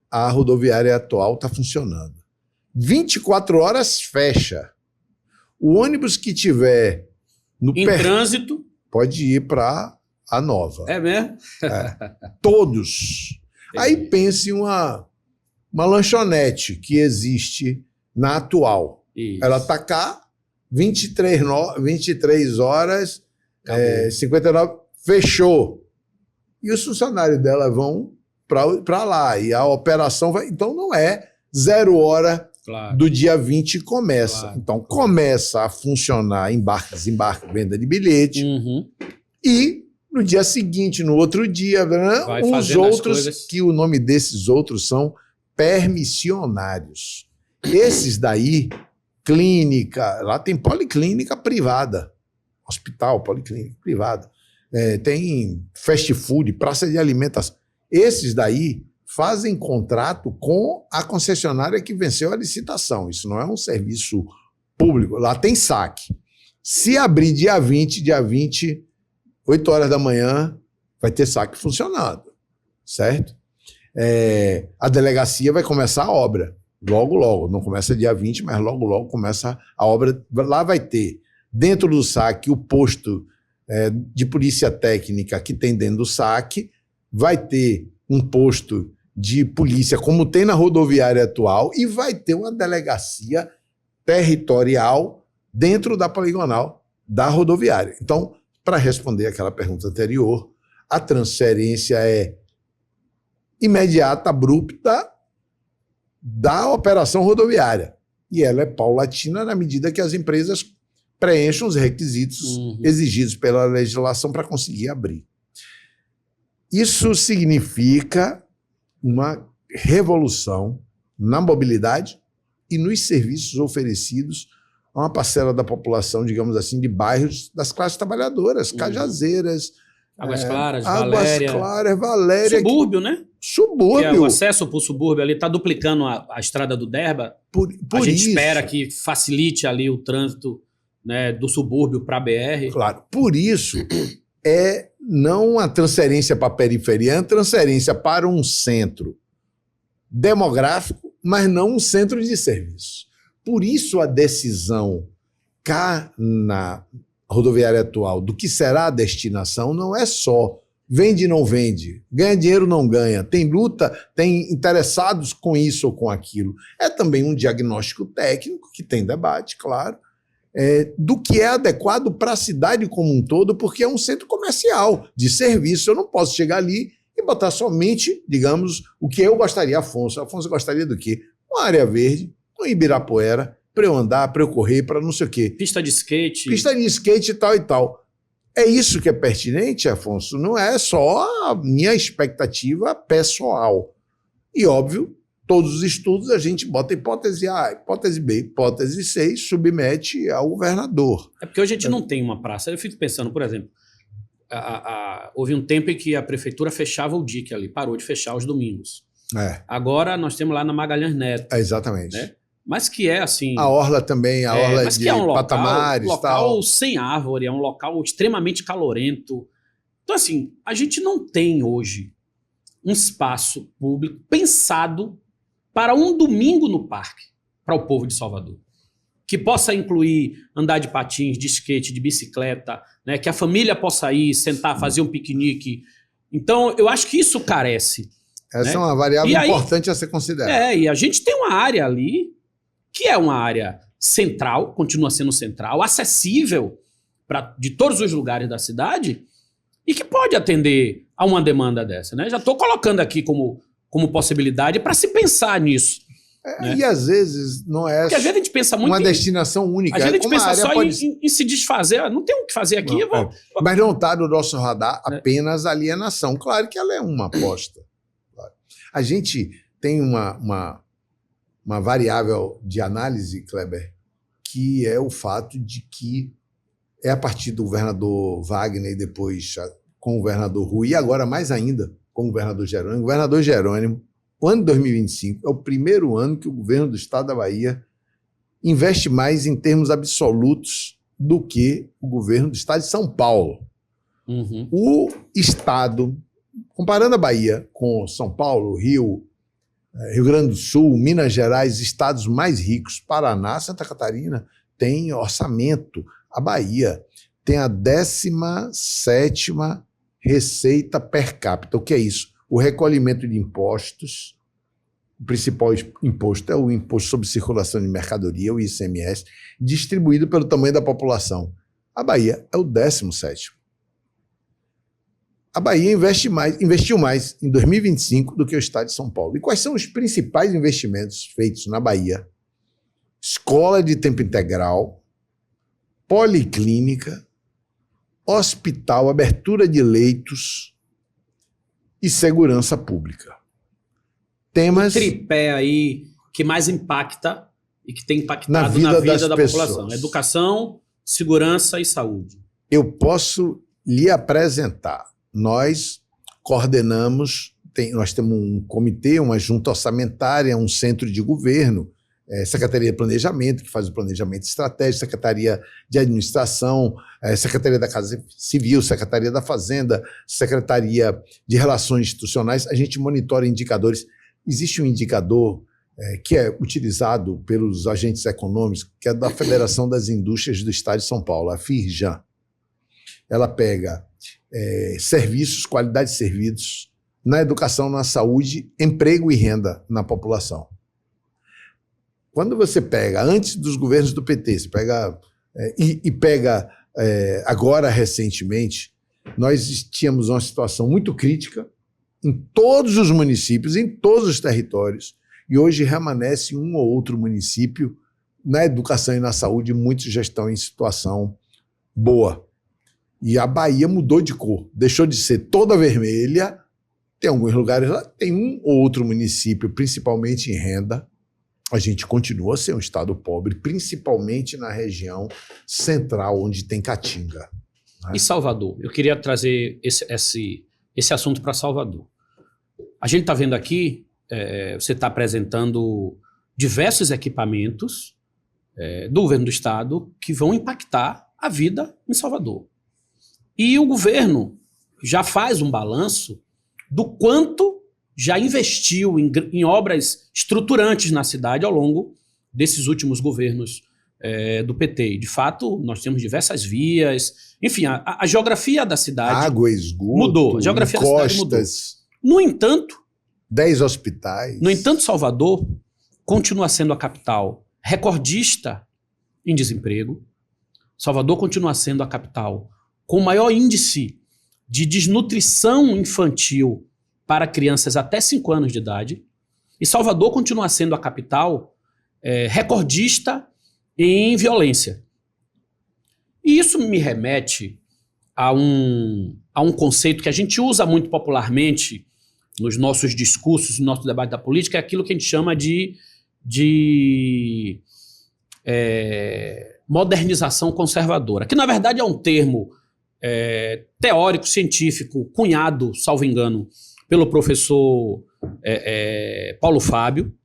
a rodoviária atual está funcionando. 24 horas fecha. O ônibus que tiver
em trânsito
pode ir para a nova.
É mesmo?
Todos. Aí pense uma lanchonete que existe na atual.
Isso.
Ela está cá, 23 horas, 59, fechou. E os funcionários dela vão para lá. E a operação vai... Então não é 0 hora do dia 20 começa.
Claro.
Então começa a funcionar embarque, desembarque, venda de bilhete. E no dia seguinte, no outro dia, os outros, que o nome desses outros são permissionários. Esses daí, clínica, lá tem policlínica privada, hospital, policlínica privada, tem fast food, praça de alimentação. Esses daí fazem contrato com a concessionária que venceu a licitação. Isso não é um serviço público. Lá tem saque. Se abrir dia 20, 8 horas da manhã, vai ter saque funcionando, certo? A delegacia vai começar a obra, logo. Não começa dia 20, mas logo começa a obra. Lá vai ter, dentro do saque, o posto de polícia técnica que tem dentro do saque, vai ter um posto de polícia, como tem na rodoviária atual, e vai ter uma delegacia territorial dentro da poligonal da rodoviária. Então, para responder aquela pergunta anterior, a transferência é imediata, abrupta da operação rodoviária. E ela é paulatina na medida que as empresas preencham os requisitos exigidos pela legislação para conseguir abrir. Isso significa uma revolução na mobilidade e nos serviços oferecidos a uma parcela da população, digamos assim, de bairros das classes trabalhadoras, Cajazeiras,
Águas Claras,
Valéria.
Subúrbio, né?
Subúrbio.
Que o acesso para o subúrbio ali está duplicando a estrada do Derba. A gente
isso,
espera que facilite ali o trânsito, né, do subúrbio para a BR.
claro, por isso é não a transferência para a periferia, é a transferência para um centro demográfico, mas não um centro de serviço. Por isso a decisão cá na rodoviária atual do que será a destinação não é só vende, não vende, ganha dinheiro, não ganha, tem luta, tem interessados com isso ou com aquilo. É também um diagnóstico técnico, que tem debate, claro, do que é adequado para a cidade como um todo, porque é um centro comercial de serviço. Eu não posso chegar ali e botar somente, digamos, o que eu gostaria, Afonso. Afonso gostaria do quê? Uma área verde, um Ibirapuera, para eu andar, para eu correr, para não sei o quê.
Pista de skate.
Pista de skate e tal e tal. É isso que é pertinente, Afonso? Não é só a minha expectativa pessoal. E, óbvio, todos os estudos a gente bota hipótese A, hipótese B, hipótese C e submete ao governador.
É porque hoje a gente não tem uma praça. Eu fico pensando, por exemplo, houve um tempo em que a prefeitura fechava o dique ali, parou de fechar os domingos. Agora nós temos lá na Magalhães Neto.
Exatamente.
Né? Mas que é assim...
A orla também, a orla
mas
de
que é um
patamares.
local
tal.
sem árvore, é um local extremamente calorento. Então, assim, a gente não tem hoje um espaço público pensado para um domingo no parque, para o povo de Salvador. Que possa incluir andar de patins, de skate, de bicicleta, né? Que a família possa ir, sentar, fazer um piquenique. Então, eu acho que isso carece.
Essa
né?
é uma variável importante a ser considerada.
E a gente tem uma área ali que é uma área central, continua sendo central, acessível de todos os lugares da cidade e que pode atender a uma demanda dessa. Né? Já estou colocando aqui como possibilidade para se pensar nisso. Né?
E às vezes não é
porque às vezes a gente pensa muito
uma destinação única.
Às vezes a gente pensa só
pode...
em se desfazer. Não tem o que fazer aqui.
Mas não está no nosso radar apenas a alienação. Claro que ela é uma aposta. Claro. A gente tem uma variável de análise, Kleber, que é o fato de que é a partir do governador Wagner e depois com o governador Rui, e agora mais ainda com o governador Jerônimo. O governador Jerônimo, o ano de 2025, é o primeiro ano que o governo do estado da Bahia investe mais em termos absolutos do que o governo do estado de São Paulo.
Uhum.
O estado, comparando a Bahia com São Paulo, Rio Grande do Sul, Minas Gerais, estados mais ricos, Paraná, Santa Catarina, tem orçamento. A Bahia tem a 17ª receita per capita. O que é isso? O recolhimento de impostos. O principal imposto é o Imposto sobre Circulação de Mercadoria, o ICMS, distribuído pelo tamanho da população. A Bahia é o 17º. A Bahia investiu mais em 2025 do que o estado de São Paulo. E quais são os principais investimentos feitos na Bahia? Escola de tempo integral, policlínica, hospital, abertura de leitos e segurança pública. Temas...
O tripé aí que mais impacta e que tem impactado na vida da população. Educação, segurança e saúde.
Eu posso lhe apresentar. Nós coordenamos, nós temos um comitê, uma junta orçamentária, um centro de governo, Secretaria de Planejamento, que faz o planejamento estratégico, Secretaria de Administração, Secretaria da Casa Civil, Secretaria da Fazenda, Secretaria de Relações Institucionais. A gente monitora indicadores. Existe um indicador que é utilizado pelos agentes econômicos, que é da Federação das Indústrias do Estado de São Paulo, a FIRJAN. Ela pega serviços, qualidade de serviços, na educação, na saúde, emprego e renda na população. Quando você pega, antes dos governos do PT, você pega, pega agora recentemente, nós tínhamos uma situação muito crítica em todos os municípios, em todos os territórios, e hoje remanesce um ou outro município na educação e na saúde, muitos já estão em situação boa. E a Bahia mudou de cor, deixou de ser toda vermelha. Tem alguns lugares lá, tem um ou outro município, principalmente em renda. A gente continua a ser um estado pobre, principalmente na região central, onde tem caatinga. Né?
E Salvador? Eu queria trazer esse assunto para Salvador. A gente está vendo aqui, você está apresentando diversos equipamentos do governo do estado que vão impactar a vida em Salvador. E o governo já faz um balanço do quanto já investiu em obras estruturantes na cidade ao longo desses últimos governos do PT. De fato, nós temos diversas vias, enfim, a geografia da cidade
água, esgoto,
mudou. A geografia da cidade mudou. No entanto,
10 hospitais.
No entanto, Salvador continua sendo a capital recordista em desemprego. Salvador continua sendo a capital com o maior índice de desnutrição infantil para crianças até 5 anos de idade. E Salvador continua sendo a capital recordista em violência. E isso me remete a um conceito que a gente usa muito popularmente nos nossos discursos, no nosso debate da política, é aquilo que a gente chama de modernização conservadora, que na verdade é um termo teórico, científico, cunhado, salvo engano, pelo professor Paulo Fábio,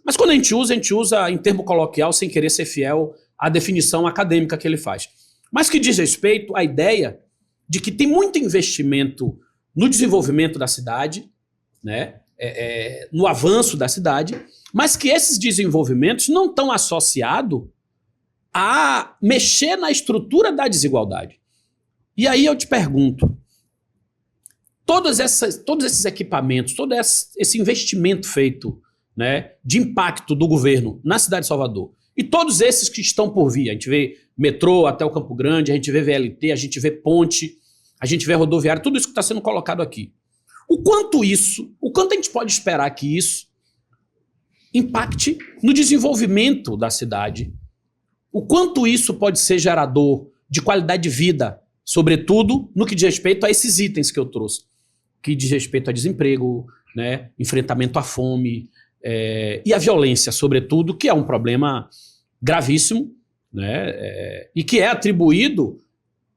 mas quando a gente usa em termo coloquial sem querer ser fiel à definição acadêmica que ele faz. Mas que diz respeito à ideia de que tem muito investimento no desenvolvimento da cidade, né, no avanço da cidade, mas que esses desenvolvimentos não estão associados a mexer na estrutura da desigualdade. E aí eu te pergunto, todos esses equipamentos, todo esse investimento feito, né, de impacto do governo na cidade de Salvador, e todos esses que estão por vir, a gente vê metrô até o Campo Grande, a gente vê VLT, a gente vê ponte, a gente vê rodoviária, tudo isso que está sendo colocado aqui. O quanto a gente pode esperar que isso impacte no desenvolvimento da cidade? O quanto isso pode ser gerador de qualidade de vida, sobretudo no que diz respeito a esses itens que eu trouxe, que diz respeito a desemprego, né, enfrentamento à fome e a violência, sobretudo, que é um problema gravíssimo, né, e que é atribuído,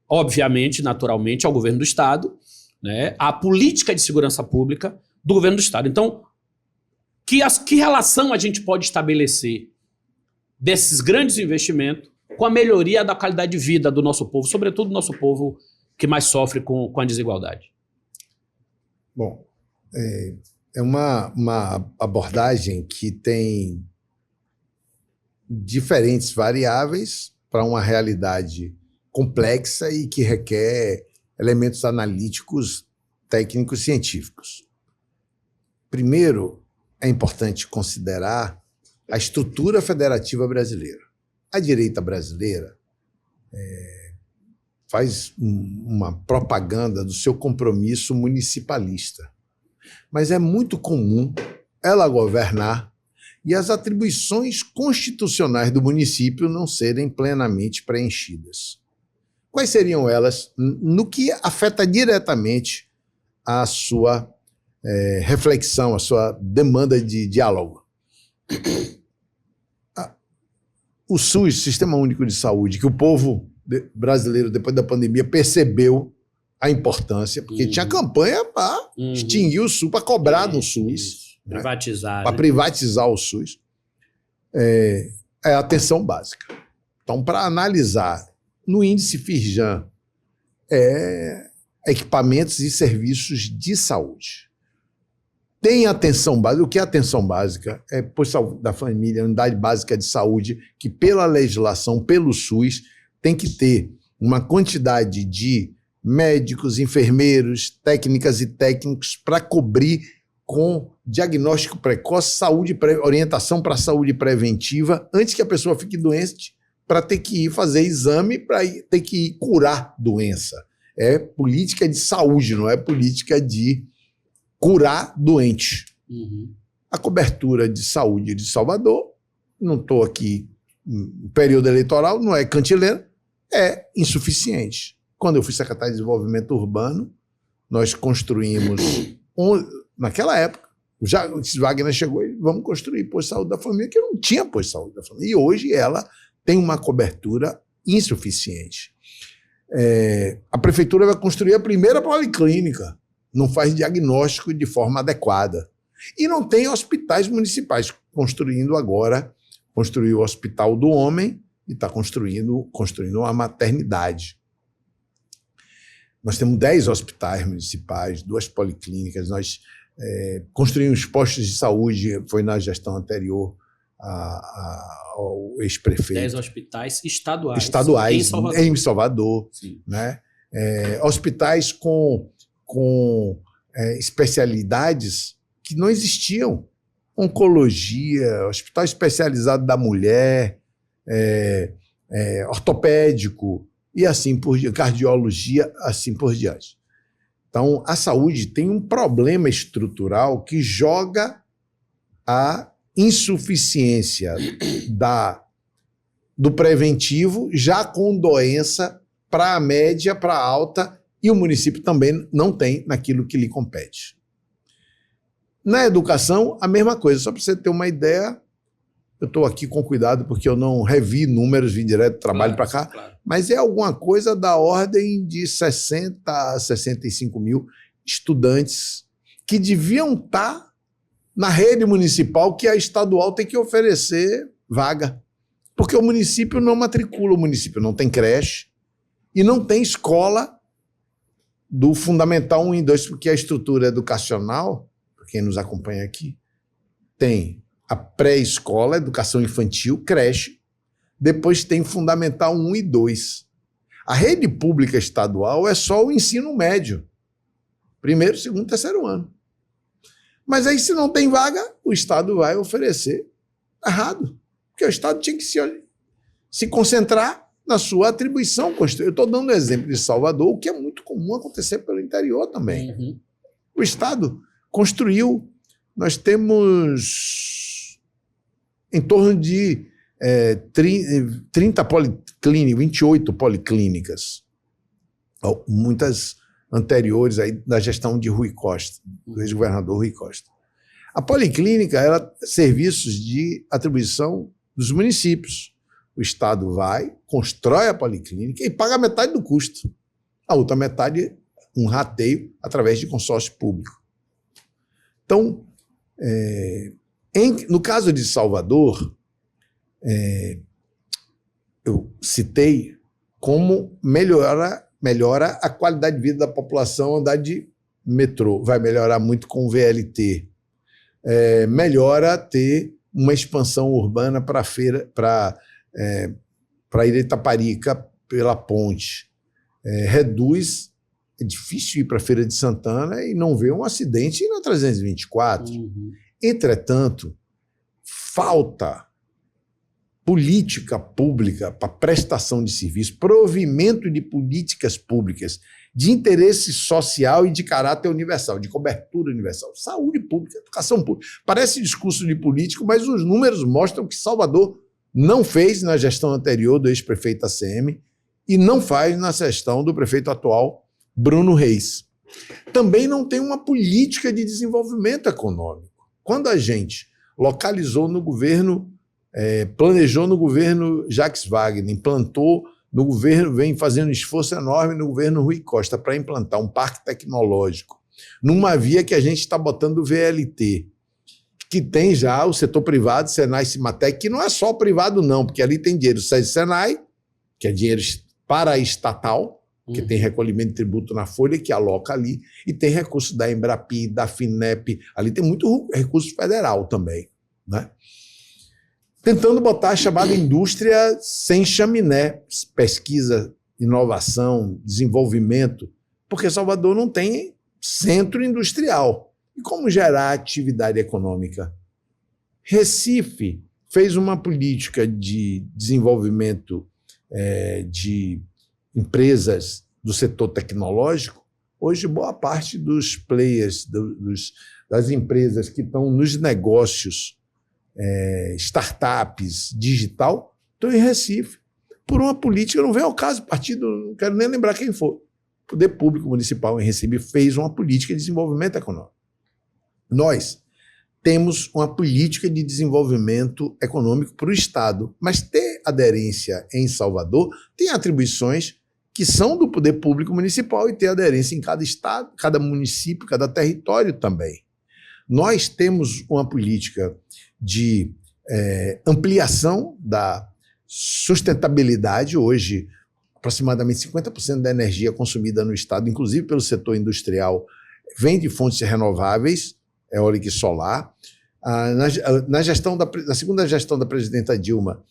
obviamente, naturalmente, ao governo do Estado, né, à política de segurança pública do governo do Estado. Então, que relação a gente pode estabelecer desses grandes investimentos com a melhoria da qualidade de vida do nosso povo, sobretudo do nosso povo que mais sofre com a desigualdade?
Bom, é uma abordagem que tem diferentes variáveis para uma realidade complexa e que requer elementos analíticos, técnicos, científicos. Primeiro, é importante considerar a estrutura federativa brasileira. A direita brasileira faz uma propaganda do seu compromisso municipalista, mas é muito comum ela governar e as atribuições constitucionais do município não serem plenamente preenchidas. Quais seriam elas no que afeta diretamente a sua reflexão, a sua demanda de diálogo? O SUS, Sistema Único de Saúde, que o povo brasileiro, depois da pandemia, percebeu a importância, porque tinha campanha para extinguir o SUS, para cobrar do SUS.
Privatizar.
Para privatizar o SUS. É a atenção básica. Então, para analisar no índice Firjan, equipamentos e serviços de saúde. Tem atenção básica. O que é atenção básica? É posto da família, unidade básica de saúde, que pela legislação, pelo SUS, tem que ter uma quantidade de médicos, enfermeiros, técnicas e técnicos para cobrir com diagnóstico precoce, orientação para a saúde preventiva, antes que a pessoa fique doente, para ter que ir fazer exame, para ter que ir curar doença. É política de saúde, não é política de curar doente. A cobertura de saúde de Salvador, não estou aqui no período eleitoral, não é cantileira, é insuficiente. Quando eu fui secretário de Desenvolvimento Urbano, nós construímos, naquela época, já o Wagner chegou e vamos construir posto de saúde da família, que não tinha posto de saúde da família. E hoje ela tem uma cobertura insuficiente. A prefeitura vai construir a primeira policlínica, não faz diagnóstico de forma adequada. E não tem hospitais municipais. construindo agora, construiu o Hospital do Homem e está construindo uma maternidade. Nós temos 10 hospitais municipais, 2 policlínicas, nós construímos postos de saúde, foi na gestão anterior ao ex-prefeito.
10 hospitais estaduais.
Estaduais, em Salvador. Né? Hospitais com especialidades que não existiam. Oncologia, hospital especializado da mulher, ortopédico, e assim por diante, cardiologia, assim por diante. Então, a saúde tem um problema estrutural que joga a insuficiência do preventivo, já com doença, para a média, para a alta, e o município também não tem naquilo que lhe compete. Na educação, a mesma coisa. Só para você ter uma ideia, eu estou aqui com cuidado porque eu não revi números, vim direto do trabalho para cá,
claro.
Mas é alguma coisa da ordem de 60 a 65 mil estudantes que deviam estar na rede municipal, que a estadual tem que oferecer vaga. Porque o município não matricula, o município não tem creche e não tem escola do Fundamental 1 e 2, porque a estrutura educacional, para quem nos acompanha aqui, tem a pré-escola, educação infantil, creche, depois tem Fundamental 1 e 2. A rede pública estadual é só o ensino médio. Primeiro, segundo, terceiro ano. Mas aí, se não tem vaga, o Estado vai oferecer errado. Porque o Estado tinha que se concentrar na sua atribuição. Eu estou dando o exemplo de Salvador, o que é muito comum acontecer pelo interior também.
Uhum.
O Estado construiu, nós temos em torno de 30 policlínicas, 28 policlínicas, muitas anteriores aí da gestão de Rui Costa, do ex-governador Rui Costa. A policlínica era serviços de atribuição dos municípios. O Estado vai, constrói a policlínica e paga metade do custo. A outra metade, um rateio através de consórcio público. Então, no caso de Salvador, eu citei como melhora a qualidade de vida da população andar de metrô. Vai melhorar muito com o VLT. Melhora ter uma expansão urbana para Itaparica pela ponte. Reduz. É difícil ir para a Feira de Santana e não ver um acidente na 324.
Uhum.
Entretanto, falta política pública para prestação de serviço, provimento de políticas públicas de interesse social e de caráter universal, de cobertura universal, saúde pública, educação pública. Parece discurso de político, mas os números mostram que Salvador não fez na gestão anterior do ex-prefeito ACM e não faz na gestão do prefeito atual, Bruno Reis. Também não tem uma política de desenvolvimento econômico. Quando a gente localizou no governo, planejou no governo Jacques Wagner, implantou no governo, vem fazendo um esforço enorme no governo Rui Costa para implantar um parque tecnológico, numa via que a gente está botando o VLT, que tem já o setor privado, Senai e Cimatec, que não é só privado não, porque ali tem dinheiro Senai, que é dinheiro para a estatal, que tem recolhimento de tributo na folha, que aloca ali, e tem recurso da Embrapi, da FINEP, ali tem muito recurso federal também, né? Tentando botar a chamada indústria sem chaminé, pesquisa, inovação, desenvolvimento, porque Salvador não tem centro industrial. E como gerar atividade econômica? Recife fez uma política de desenvolvimento de empresas do setor tecnológico. Hoje, boa parte dos players, das empresas que estão nos negócios, startups, digital, estão em Recife. Por uma política, não vem ao caso, partido, não quero nem lembrar quem foi. O Poder Público Municipal em Recife fez uma política de desenvolvimento econômico. Nós temos uma política de desenvolvimento econômico para o Estado, mas ter aderência em Salvador tem atribuições que são do Poder Público Municipal e ter aderência em cada estado, cada município, cada território também. Nós temos uma política de ampliação da sustentabilidade. Hoje, aproximadamente 50% da energia consumida no estado, inclusive pelo setor industrial, vem de fontes renováveis, eólica e solar. Na segunda gestão da presidenta Dilma,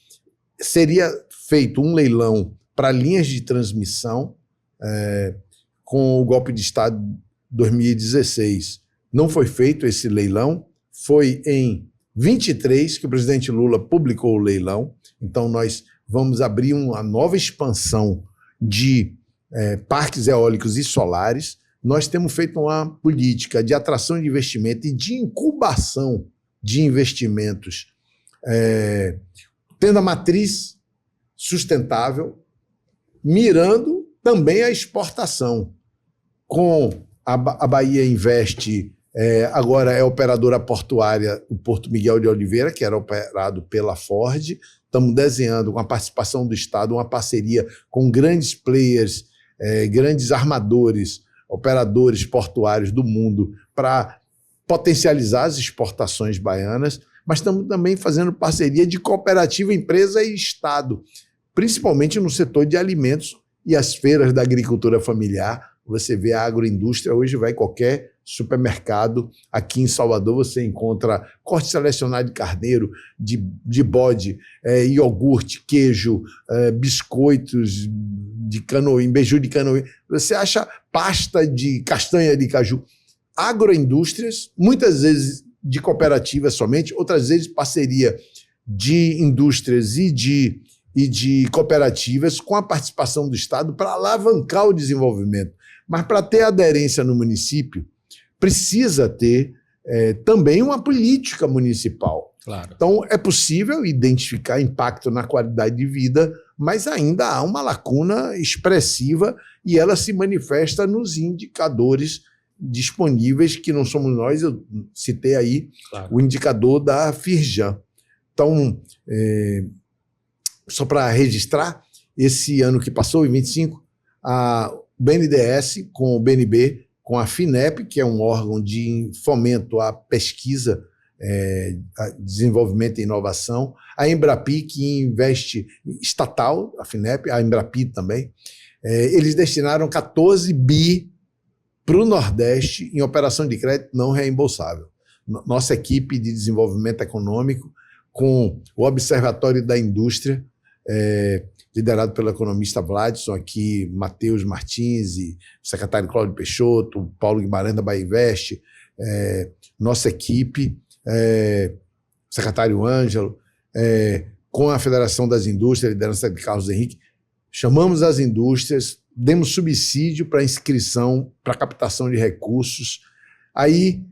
seria feito um leilão para linhas de transmissão, com o golpe de Estado de 2016. Não foi feito esse leilão, foi em 23 que o presidente Lula publicou o leilão. Então, nós vamos abrir uma nova expansão de parques eólicos e solares. Nós temos feito uma política de atração de investimento e de incubação de investimentos, tendo a matriz sustentável, mirando também a exportação. Com a Bahia Investe, agora é operadora portuária do Porto Miguel de Oliveira, que era operado pela Ford. Estamos desenhando, com a participação do Estado, uma parceria com grandes players, grandes armadores, operadores portuários do mundo, para potencializar as exportações baianas, mas estamos também fazendo parceria de cooperativa, empresa e Estado, principalmente no setor de alimentos e as feiras da agricultura familiar. Você vê a agroindústria, hoje vai qualquer supermercado aqui em Salvador, você encontra corte selecionado de carneiro, de bode, iogurte, queijo, biscoitos de canoim, beiju de canoim. Você acha pasta de castanha de caju. Agroindústrias, muitas vezes de cooperativas somente, outras vezes parceria de indústrias e de cooperativas com a participação do Estado para alavancar o desenvolvimento. Mas para ter aderência no município, precisa ter também uma política municipal.
Claro.
Então, é possível identificar impacto na qualidade de vida, mas ainda há uma lacuna expressiva e ela se manifesta nos indicadores disponíveis, que não somos nós, eu citei aí, claro, o indicador da Firjan. Então, só para registrar, esse ano que passou, em 25, a BNDES com o BNB, com a FINEP, que é um órgão de fomento à pesquisa, a desenvolvimento e inovação, a Embrapi, que investe estatal, a FINEP, a Embrapi também, eles destinaram 14 bi para o Nordeste em operação de crédito não reembolsável. Nossa equipe de desenvolvimento econômico, com o Observatório da Indústria, liderado pelo economista Vladson, aqui, Matheus Martins, e o secretário Cláudio Peixoto, Paulo Guimarães da Bahia Investe, nossa equipe, o secretário Ângelo, com a Federação das Indústrias, a liderança de Carlos Henrique, chamamos as indústrias, demos subsídio para inscrição, para captação de recursos. Aí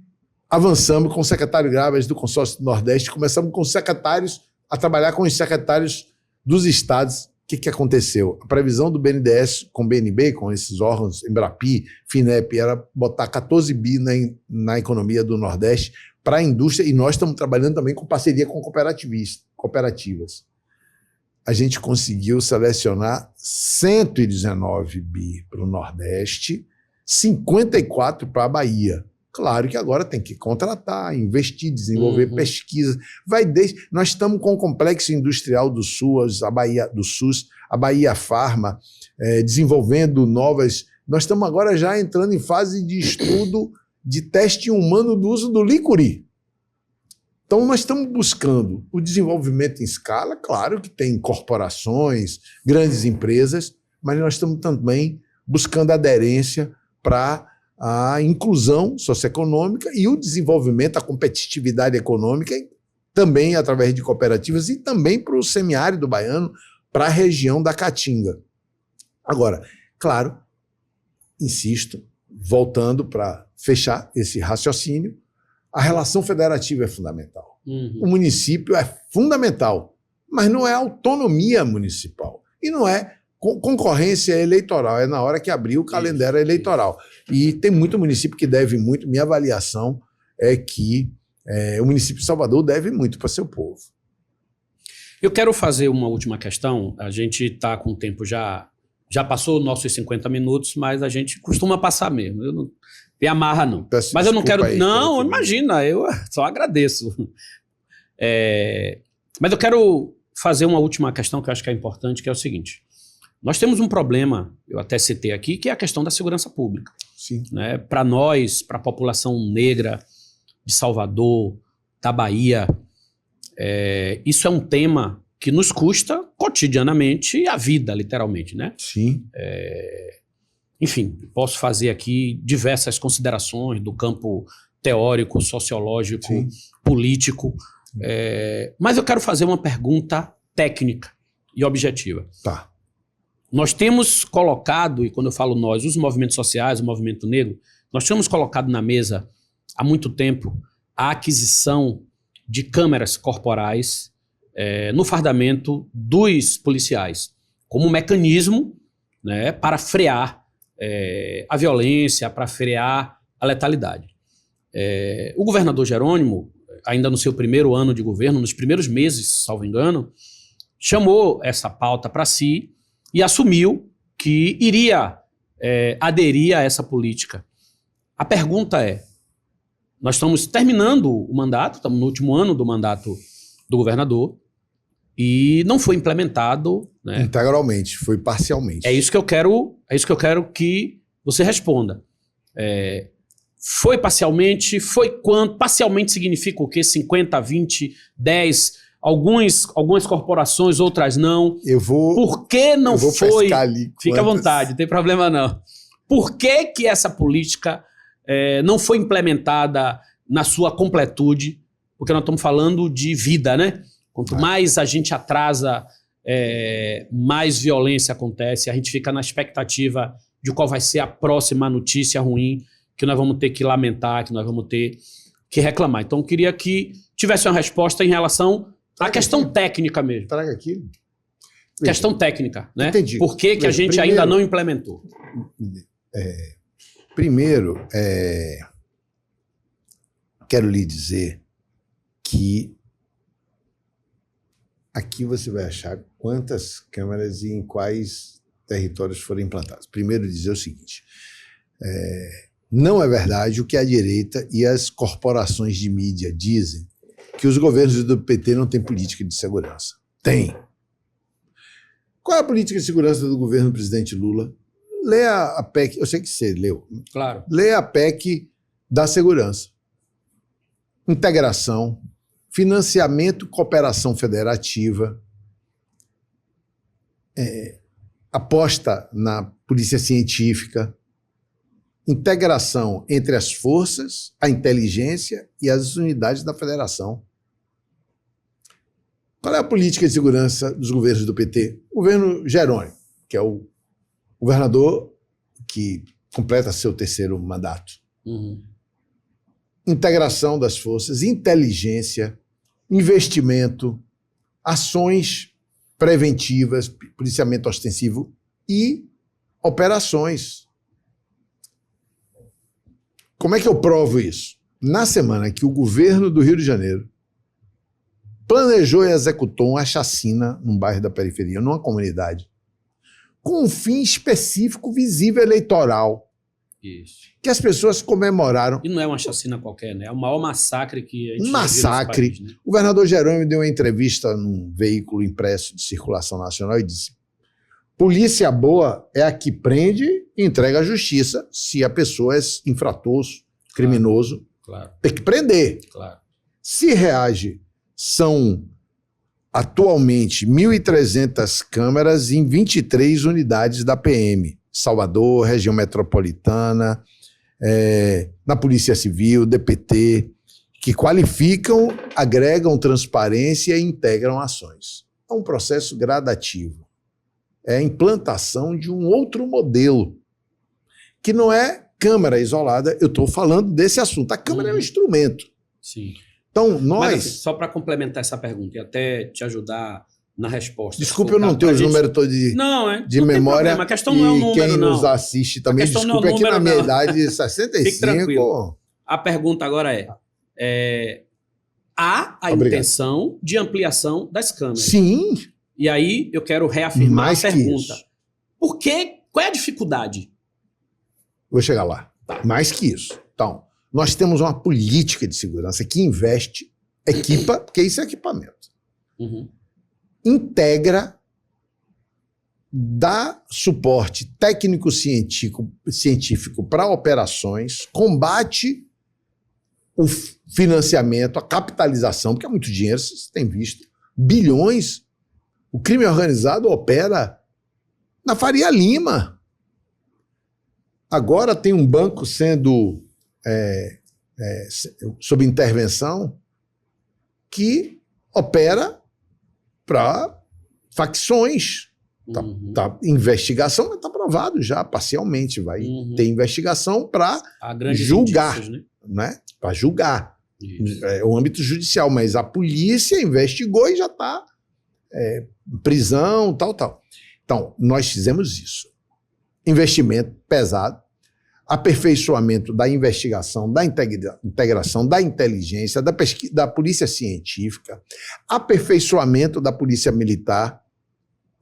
avançamos com o secretário Gravas do Consórcio do Nordeste, começamos com os secretários a trabalhar com os secretários dos estados. O que aconteceu? A previsão do BNDES com o BNB, com esses órgãos, Embrapi, FINEP, era botar 14 bi na economia do Nordeste para a indústria, e nós estamos trabalhando também com parceria com cooperativas. A gente conseguiu selecionar 119 bi para o Nordeste, 54 para a Bahia. Claro que agora tem que contratar, investir, desenvolver pesquisa. Nós estamos com o Complexo Industrial do SUS, a Bahia Farma, desenvolvendo novas. Nós estamos agora já entrando em fase de estudo de teste humano do uso do licuri. Então, nós estamos buscando o desenvolvimento em escala, claro que tem corporações, grandes empresas, mas nós estamos também buscando aderência para a inclusão socioeconômica e o desenvolvimento, a competitividade econômica, também através de cooperativas e também para o semiárido baiano, para a região da Caatinga. Agora, claro, insisto, voltando para fechar esse raciocínio, a relação federativa é fundamental. O município é fundamental, mas não é autonomia municipal. E não é concorrência eleitoral, é na hora que abrir o calendário eleitoral. E tem muito município que deve muito. Minha avaliação é que o município de Salvador deve muito para seu povo.
Eu quero fazer uma última questão. A gente está com o tempo já passou nossos 50 minutos, mas a gente costuma passar mesmo. Tem amarra, não.
Peço
Mas eu não quero...
desculpa aí,
Não,
pelo
imagina, eu só agradeço. Mas eu quero fazer uma última questão que eu acho que é importante, que é o seguinte. Nós temos um problema, eu até citei aqui, que é a questão da segurança pública.
Sim.
Né? Para nós, para a população negra de Salvador, da Bahia, isso é um tema que nos custa cotidianamente a vida, literalmente, né?
Sim.
Enfim, posso fazer aqui diversas considerações do campo teórico, sociológico,
Sim.
político, mas eu quero fazer uma pergunta técnica e objetiva.
Tá.
Nós temos colocado, e quando eu falo nós, os movimentos sociais, o movimento negro, nós temos colocado na mesa há muito tempo a aquisição de câmeras corporais no fardamento dos policiais, como um mecanismo, né, para frear a violência, para frear a letalidade. O governador Jerônimo, ainda no seu primeiro ano de governo, nos primeiros meses, salvo engano, chamou essa pauta para si e assumiu que iria aderir a essa política. A pergunta é, nós estamos terminando o mandato, estamos no último ano do mandato do governador, e não foi implementado, né?
Integralmente, foi parcialmente.
É isso que eu quero que você responda. Foi parcialmente? Foi quanto? Parcialmente significa o quê? 50, 20, 10, algumas corporações, outras não. Por que não foi?
Ali
Fica à vontade, não tem problema não. Por que essa política não foi implementada na sua completude? Porque nós estamos falando de vida, né? Quanto mais a gente atrasa, mais violência acontece, a gente fica na expectativa de qual vai ser a próxima notícia ruim que nós vamos ter que lamentar, que nós vamos ter que reclamar. Então, eu queria que tivesse uma resposta em relação à questão técnica mesmo.
Traga aqui.
Questão técnica, né?
Entendi.
Por que a gente ainda não implementou?
Primeiro, quero lhe dizer que aqui você vai achar quantas câmeras e em quais territórios foram implantadas. Primeiro, dizer o seguinte, não é verdade o que a direita e as corporações de mídia dizem, que os governos do PT não têm política de segurança. Tem. Qual é a política de segurança do governo do presidente Lula? Lê a PEC, eu sei que você leu.
Claro.
Lê a PEC da segurança. Integração, financiamento, cooperação federativa, aposta na polícia científica, integração entre as forças, a inteligência e as unidades da federação. Qual é a política de segurança dos governos do PT? O governo Jerônimo, que é o governador que completa seu terceiro mandato.
Uhum.
Integração das forças, inteligência, investimento, ações preventivas, policiamento ostensivo e operações. Como é que eu provo isso? Na semana que o governo do Rio de Janeiro planejou e executou uma chacina num bairro da periferia, numa comunidade, com um fim específico, visível, eleitoral,
Isso.
que as pessoas comemoraram.
E não é uma chacina qualquer, né? É o maior massacre que a gente
Um
já viu nesse
massacre.
país, né?
O governador Jerônimo deu uma entrevista num veículo impresso de circulação nacional e disse: polícia boa é a que prende e entrega à justiça se a pessoa é infrator, criminoso.
Claro,
Tem que prender.
claro.
Se reage, são atualmente 1.300 câmeras em 23 unidades da PM. Salvador, região metropolitana, na Polícia Civil, DPT, que qualificam, agregam transparência e integram ações. É um processo gradativo. É a implantação de um outro modelo, que não é câmera isolada. Eu estou falando desse assunto. A câmera é um instrumento.
Sim.
Então, nós...
Mas, assim, só para complementar essa pergunta e até te ajudar na resposta.
Desculpe eu não ter os números todos de
não
de
não
memória.
A questão não é o número,
quem
não.
nos assiste também,
questão não é o
desculpe, aqui na
número,
minha
não.
idade,
Fique
65...
tranquilo. A pergunta agora há a
Obrigado.
intenção de ampliação das câmeras.
Sim,
E aí eu quero reafirmar
Mais
a
que
pergunta.
isso.
Por quê? Qual é a dificuldade?
vou chegar lá. Mais que isso. Então, nós temos uma política de segurança que investe, equipa, porque isso é equipamento. Integra, dá suporte técnico-científico para operações, combate o financiamento, a capitalização, porque é muito dinheiro, vocês têm visto, bilhões. O crime organizado opera na Faria Lima. Agora tem um banco sendo sob intervenção que opera para facções. Investigação está aprovado já, parcialmente. Vai ter investigação para julgar. Indícios, né? Para julgar. É o âmbito judicial, mas a polícia investigou e já está prisão, tal. Então, nós fizemos isso. Investimento pesado, aperfeiçoamento da investigação, da integração, da inteligência, da polícia científica, aperfeiçoamento da polícia militar.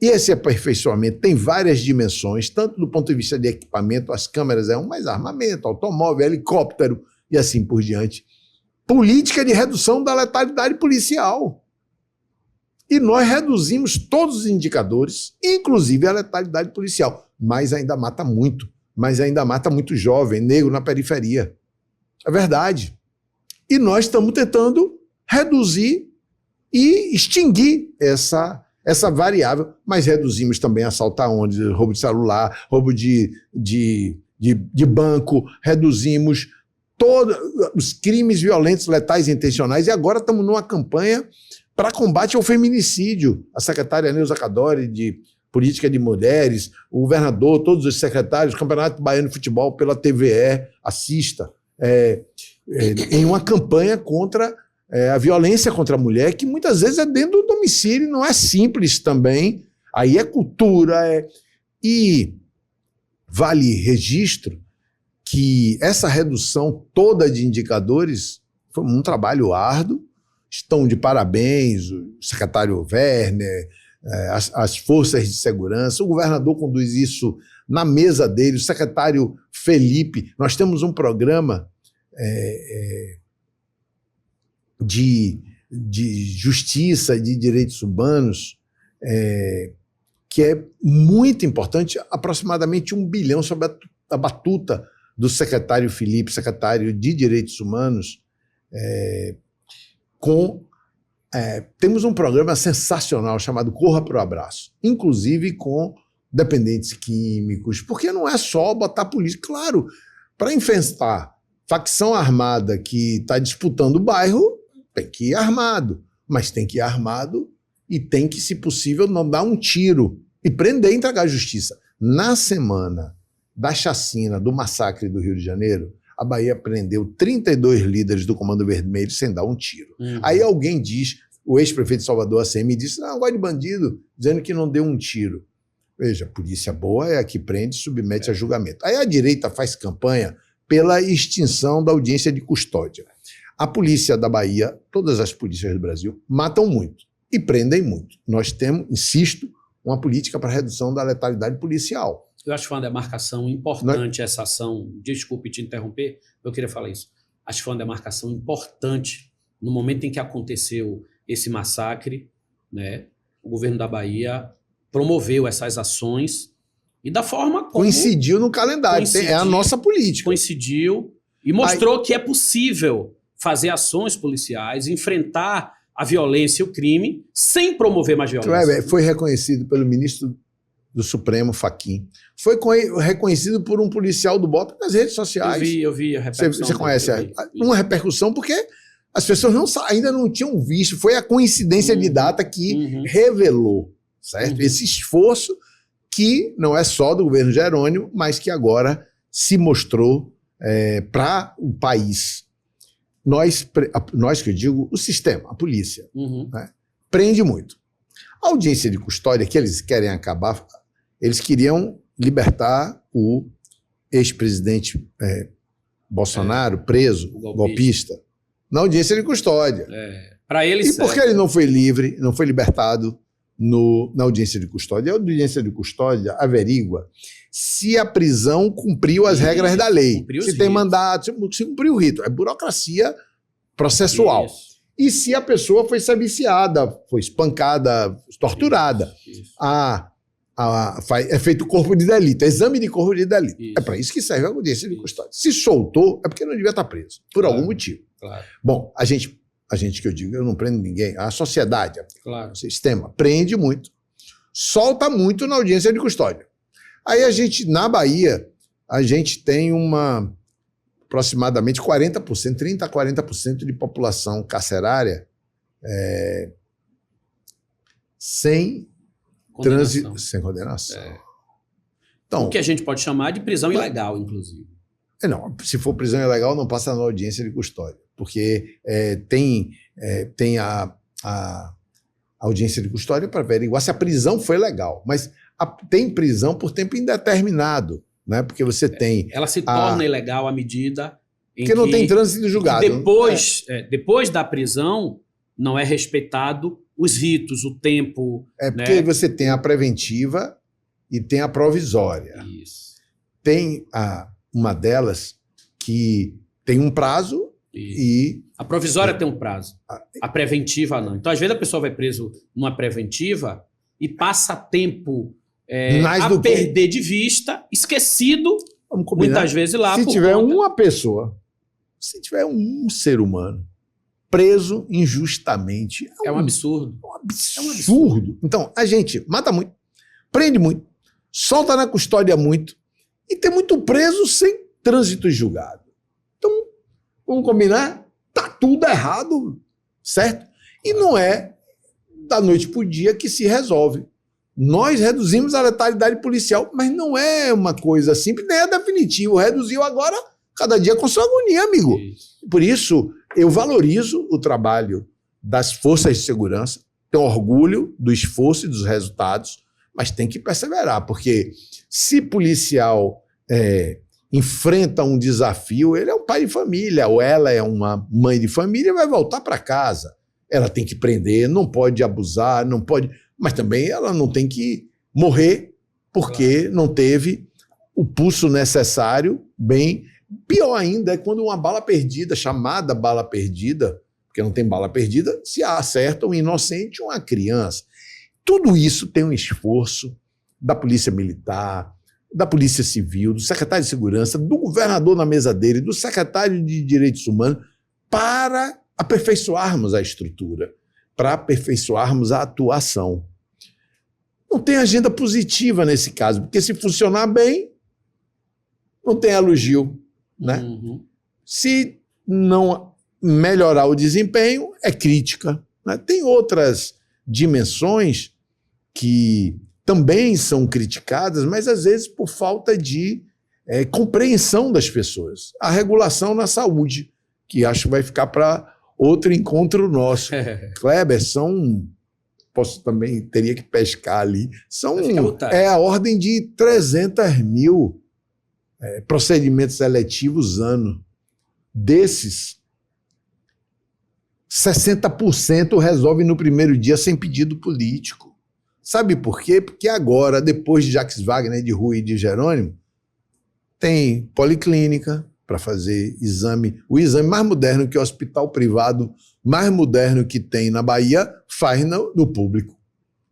E esse aperfeiçoamento tem várias dimensões, tanto do ponto de vista de equipamento, as câmeras mas armamento, automóvel, helicóptero e assim por diante. Política de redução da letalidade policial. E nós reduzimos todos os indicadores, inclusive a letalidade policial. Mas ainda mata muito. Mas ainda mata muito jovem, negro na periferia. É verdade. E nós estamos tentando reduzir e extinguir essa variável, mas reduzimos também assalto a ônibus, roubo de celular, roubo de banco, reduzimos todos os crimes violentos, letais e intencionais, e agora estamos numa campanha para combate ao feminicídio. A secretária Neuza Cadore, de Política de Mulheres, o governador, todos os secretários, o Campeonato Baiano de Futebol pela TVE, assista, em uma campanha contra a violência contra a mulher, que muitas vezes é dentro do domicílio, não é simples também. Aí é cultura. E vale registro que essa redução toda de indicadores foi um trabalho árduo. Estão de parabéns o secretário Werner, as forças de segurança, o governador conduz isso na mesa dele, o secretário Felipe. Nós temos um programa de justiça, de direitos humanos, que é muito importante, aproximadamente 1 bilhão sob a batuta do secretário Felipe, secretário de Direitos Humanos, temos um programa sensacional chamado Corra pro Abraço, inclusive com dependentes químicos, porque não é só botar polícia. Claro, para enfrentar facção armada que está disputando o bairro, tem que ir armado, mas tem que ir armado e tem que, se possível, não dar um tiro e prender e entregar à justiça. Na semana da chacina, do massacre do Rio de Janeiro, a Bahia prendeu 32 líderes do Comando Vermelho sem dar um tiro. Aí alguém diz, o ex-prefeito de Salvador, ACM, disse, não, gosto de bandido, dizendo que não deu um tiro. Veja, polícia boa é a que prende e submete a julgamento. Aí a direita faz campanha pela extinção da audiência de custódia. A polícia da Bahia, todas as polícias do Brasil, matam muito e prendem muito. Nós temos, insisto, uma política para redução da letalidade policial.
Eu acho que foi uma demarcação importante essa ação. Desculpe te interromper, eu queria falar isso. Acho que foi uma demarcação importante no momento em que aconteceu esse massacre, né? O governo da Bahia promoveu essas ações e da forma como...
Coincidiu no calendário, é a nossa política.
Coincidiu e mostrou que é possível fazer ações policiais, enfrentar a violência e o crime sem promover mais violência.
Foi reconhecido pelo ministro do Supremo, Fachin. Foi reconhecido por um policial do BOP nas redes sociais.
Eu vi a repercussão.
Você conhece uma repercussão porque as pessoas ainda não tinham visto. Foi a coincidência de data que revelou, certo? Esse esforço que não é só do governo Jerônimo, mas que agora se mostrou para o país. Nós que eu digo, o sistema, a polícia, né, prende muito. A audiência de custódia que eles querem acabar, eles queriam libertar o ex-presidente Bolsonaro, preso, golpista, na audiência de custódia.
Para eles.
E por que ele não foi livre, não foi libertado na audiência de custódia. A audiência de custódia averigua se a prisão cumpriu as regras da lei. Se tem mandato, se cumpriu o rito. É burocracia processual.
Isso.
E se a pessoa foi sabiciada, foi espancada, torturada. É feito corpo de delito, exame de corpo de delito. Isso. É para isso que serve a audiência de custódia. Se soltou, é porque não devia estar preso, por algum motivo.
Claro.
Bom, a gente que eu digo, eu não prendo ninguém, a sociedade,
claro,
o sistema, prende muito, solta muito na audiência de custódia. Aí na Bahia, a gente tem aproximadamente 40%, 30% a 40% de população carcerária sem condenação. Sem condenação. Então,
o que a gente pode chamar de prisão ilegal, inclusive.
Não, se for prisão ilegal, não passa na audiência de custódia, porque tem a audiência de custódia para averiguar se a prisão foi legal, mas tem prisão por tempo indeterminado, né? Porque você tem...
Ela se torna ilegal à medida em
que não tem trânsito julgado.
Depois da prisão, não é respeitado os ritos, o tempo...
porque você tem a preventiva e tem a provisória.
Isso.
Tem uma delas que tem um prazo e...
A provisória tem um prazo. A preventiva não. Então, às vezes, a pessoa vai preso numa preventiva e passa tempo a perder de vista, esquecido, muitas vezes lá.
Se tiver uma pessoa, se tiver um ser humano preso injustamente...
É um absurdo.
É um absurdo. Então, a gente mata muito, prende muito, solta na custódia muito e tem muito preso sem trânsito julgado. Então, vamos combinar? Tá tudo errado, certo? E não é da noite para o dia que se resolve. Nós reduzimos a letalidade policial, mas não é uma coisa simples, nem é definitivo. Reduziu agora, cada dia com sua agonia, amigo. Por isso, eu valorizo o trabalho das forças de segurança, tenho orgulho do esforço e dos resultados, mas tem que perseverar, porque se policial enfrenta um desafio, ele é um pai de família, ou ela é uma mãe de família, vai voltar para casa. Ela tem que prender, não pode abusar, não pode... Mas também ela não tem que morrer porque não teve o pulso necessário bem... Pior ainda é quando uma bala perdida, chamada bala perdida, porque não tem bala perdida, se acerta um inocente ou uma criança. Tudo isso tem um esforço da Polícia Militar, da Polícia Civil, do secretário de Segurança, do governador na mesa dele, do secretário de Direitos Humanos, para aperfeiçoarmos a estrutura, para aperfeiçoarmos a atuação. Não tem agenda positiva nesse caso, porque se funcionar bem, não tem elogio, né?
Uhum.
Se não melhorar o desempenho, é crítica, né? Tem outras dimensões que também são criticadas, mas às vezes por falta de compreensão das pessoas. A regulação na saúde, que acho que vai ficar para outro encontro nosso. Kleber, teria que pescar ali, é a ordem de 300 mil procedimentos seletivos ano. Desses, 60% resolve no primeiro dia sem pedido político. Sabe por quê? Porque agora, depois de Jacques Wagner, de Rui e de Jerônimo, tem policlínica para fazer exame. O exame mais moderno que o hospital privado mais moderno que tem na Bahia faz no público.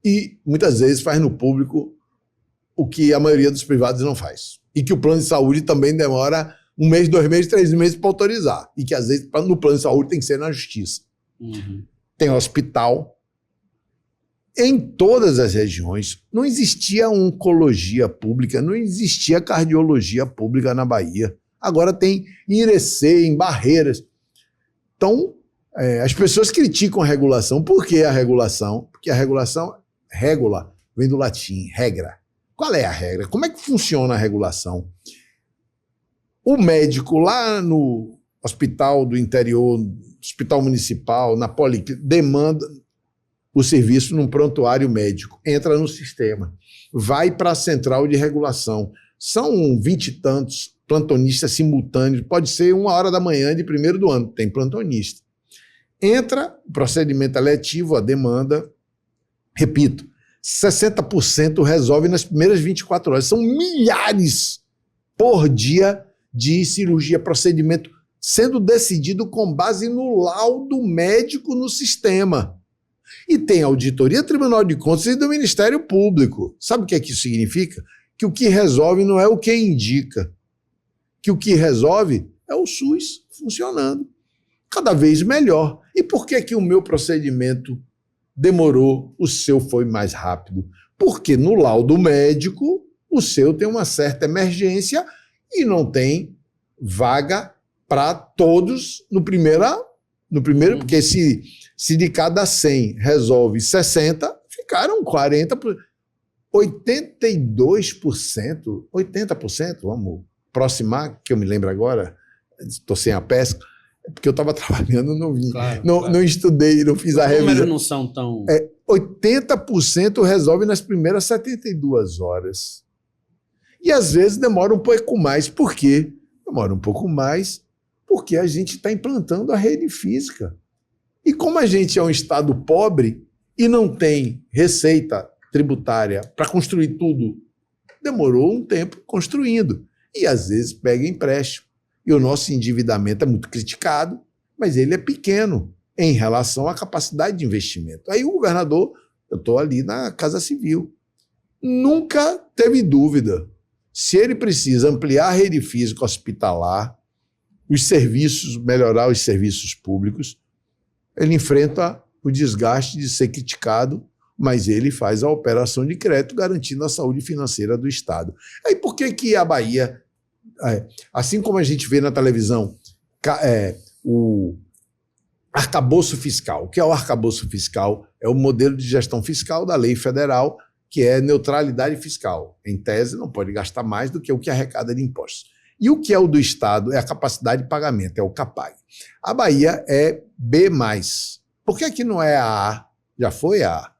E muitas vezes faz no público o que a maioria dos privados não faz. E que o plano de saúde também demora 1 mês, 2 meses, 3 meses para autorizar. E que às vezes no plano de saúde tem que ser na justiça.
Uhum.
Tem hospital. Em todas as regiões não existia oncologia pública, não existia cardiologia pública na Bahia. Agora tem em Irecê, em Barreiras. Então, as pessoas criticam a regulação. Por que a regulação? Porque a regulação, regula, vem do latim, regra. Qual é a regra? Como é que funciona a regulação? O médico lá no hospital do interior, hospital municipal, na policlínica, demanda o serviço num prontuário médico, entra no sistema, vai para a central de regulação. São 20 e tantos plantonistas simultâneos, pode ser 1h da manhã de 1º do ano, tem plantonista. Entra o procedimento eletivo, a demanda, repito, 60% resolve nas primeiras 24 horas. São milhares por dia de cirurgia, procedimento sendo decidido com base no laudo médico no sistema. E tem auditoria, Tribunal de Contas e do Ministério Público. Sabe o que é que isso significa? Que o que resolve não é o que indica. Que o que resolve é o SUS funcionando cada vez melhor. E por que que o meu procedimento demorou, o seu foi mais rápido? Porque no laudo médico, o seu tem uma certa emergência e não tem vaga para todos no primeiro, porque se de cada 100 resolve 60, ficaram 40%, 82%, 80%, vamos aproximar, que eu me lembro agora, estou sem a pesca, porque eu estava trabalhando, não vi,
claro.
Não estudei, não fiz a revisão. Os números
não são tão...
80% resolve nas primeiras 72 horas. E às vezes demora um pouco mais. Por quê? Demora um pouco mais porque a gente está implantando a rede física. E como a gente é um estado pobre e não tem receita tributária para construir tudo, demorou um tempo construindo. E às vezes pega empréstimo. E o nosso endividamento é muito criticado, mas ele é pequeno em relação à capacidade de investimento. Aí o governador, eu estou ali na Casa Civil, nunca teve dúvida. Se ele precisa ampliar a rede física hospitalar, os serviços, melhorar os serviços públicos, ele enfrenta o desgaste de ser criticado, mas ele faz a operação de crédito garantindo a saúde financeira do Estado. Aí por que que a Bahia, assim como a gente vê na televisão, o arcabouço fiscal? O que é o arcabouço fiscal? É o modelo de gestão fiscal da lei federal, que é neutralidade fiscal. Em tese, não pode gastar mais do que o que arrecada de impostos. E o que é o do Estado? É a capacidade de pagamento, é o CAPAG. A Bahia é B+. Por que que não é a A? Já foi a A.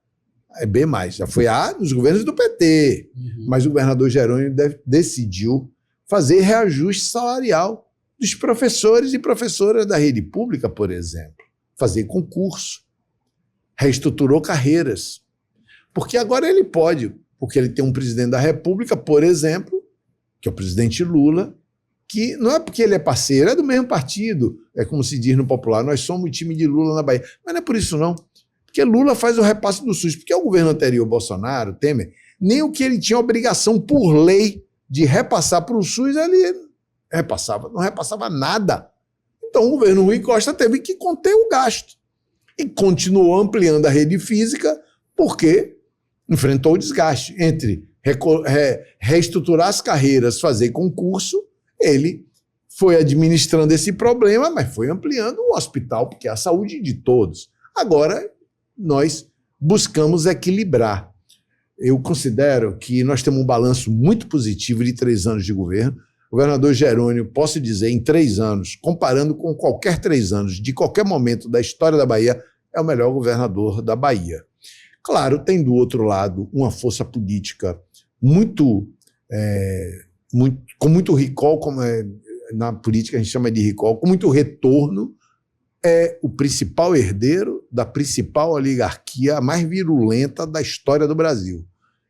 É B+. Já foi a A nos governos do PT. Mas o governador Jerônimo decidiu fazer reajuste salarial dos professores e professoras da rede pública, por exemplo. Fazer concurso. Reestruturou carreiras. Porque agora ele pode, porque ele tem um presidente da República, por exemplo, que é o presidente Lula, que não é porque ele é parceiro, é do mesmo partido. É como se diz no popular, nós somos o time de Lula na Bahia. Mas não é por isso não. Porque Lula faz o repasse do SUS. Porque o governo anterior, Bolsonaro, Temer, nem o que ele tinha obrigação por lei de repassar para o SUS, ele repassava. Não repassava nada. Então o governo Rui Costa teve que conter o gasto. E continuou ampliando a rede física porque enfrentou o desgaste entre reestruturar as carreiras, fazer concurso. Ele foi administrando esse problema, mas foi ampliando o hospital, porque é a saúde de todos. Agora, nós buscamos equilibrar. Eu considero que nós temos um balanço muito positivo de 3 anos de governo. O governador Jerônimo, posso dizer, em 3 anos, comparando com qualquer 3 anos, de qualquer momento da história da Bahia, é o melhor governador da Bahia. Claro, tem do outro lado uma força política com muito recall, como na política a gente chama de recall, com muito retorno, é o principal herdeiro da principal oligarquia, a mais virulenta da história do Brasil.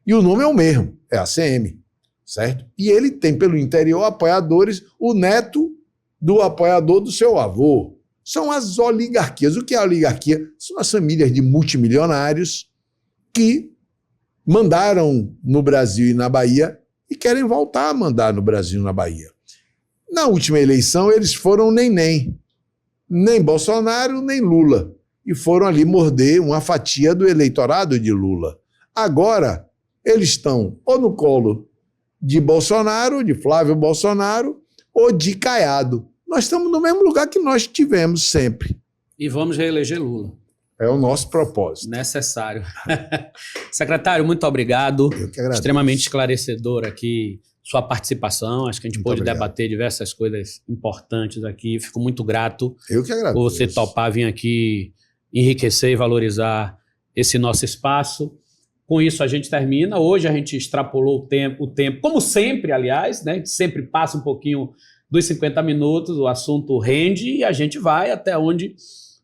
E o nome é o mesmo, é a ACM, certo? E ele tem pelo interior apoiadores, o neto do apoiador do seu avô. São as oligarquias. O que é a oligarquia? São as famílias de multimilionários que mandaram no Brasil e na Bahia e querem voltar a mandar no Brasil e na Bahia. Na última eleição, eles foram nem Bolsonaro, nem Lula. E foram ali morder uma fatia do eleitorado de Lula. Agora, eles estão ou no colo de Bolsonaro, de Flávio Bolsonaro, ou de Caiado. Nós estamos no mesmo lugar que nós tivemos sempre.
E vamos reeleger Lula.
É o nosso propósito.
Necessário. Secretário, muito obrigado.
Eu que agradeço.
Extremamente esclarecedor aqui sua participação. Acho que a gente pôde debater diversas coisas importantes aqui. Fico muito grato.
Eu que agradeço.
Por você topar vir aqui enriquecer e valorizar esse nosso espaço. Com isso a gente termina. Hoje a gente extrapolou o tempo, como sempre, aliás, né? A gente sempre passa um pouquinho dos 50 minutos, o assunto rende e a gente vai até onde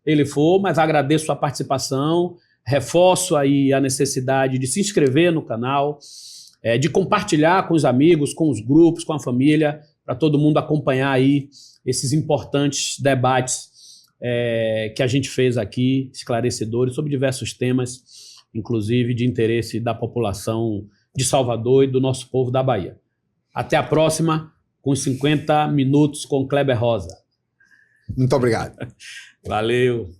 ele for, mas agradeço a participação, Reforço aí a necessidade de se inscrever no canal, de compartilhar com os amigos, com os grupos, com a família, para todo mundo acompanhar aí esses importantes debates que a gente fez aqui, esclarecedores, sobre diversos temas, inclusive de interesse da população de Salvador e do nosso povo da Bahia. Até a próxima, com 50 minutos com Kleber Rosa.
Muito obrigado.
Valeu.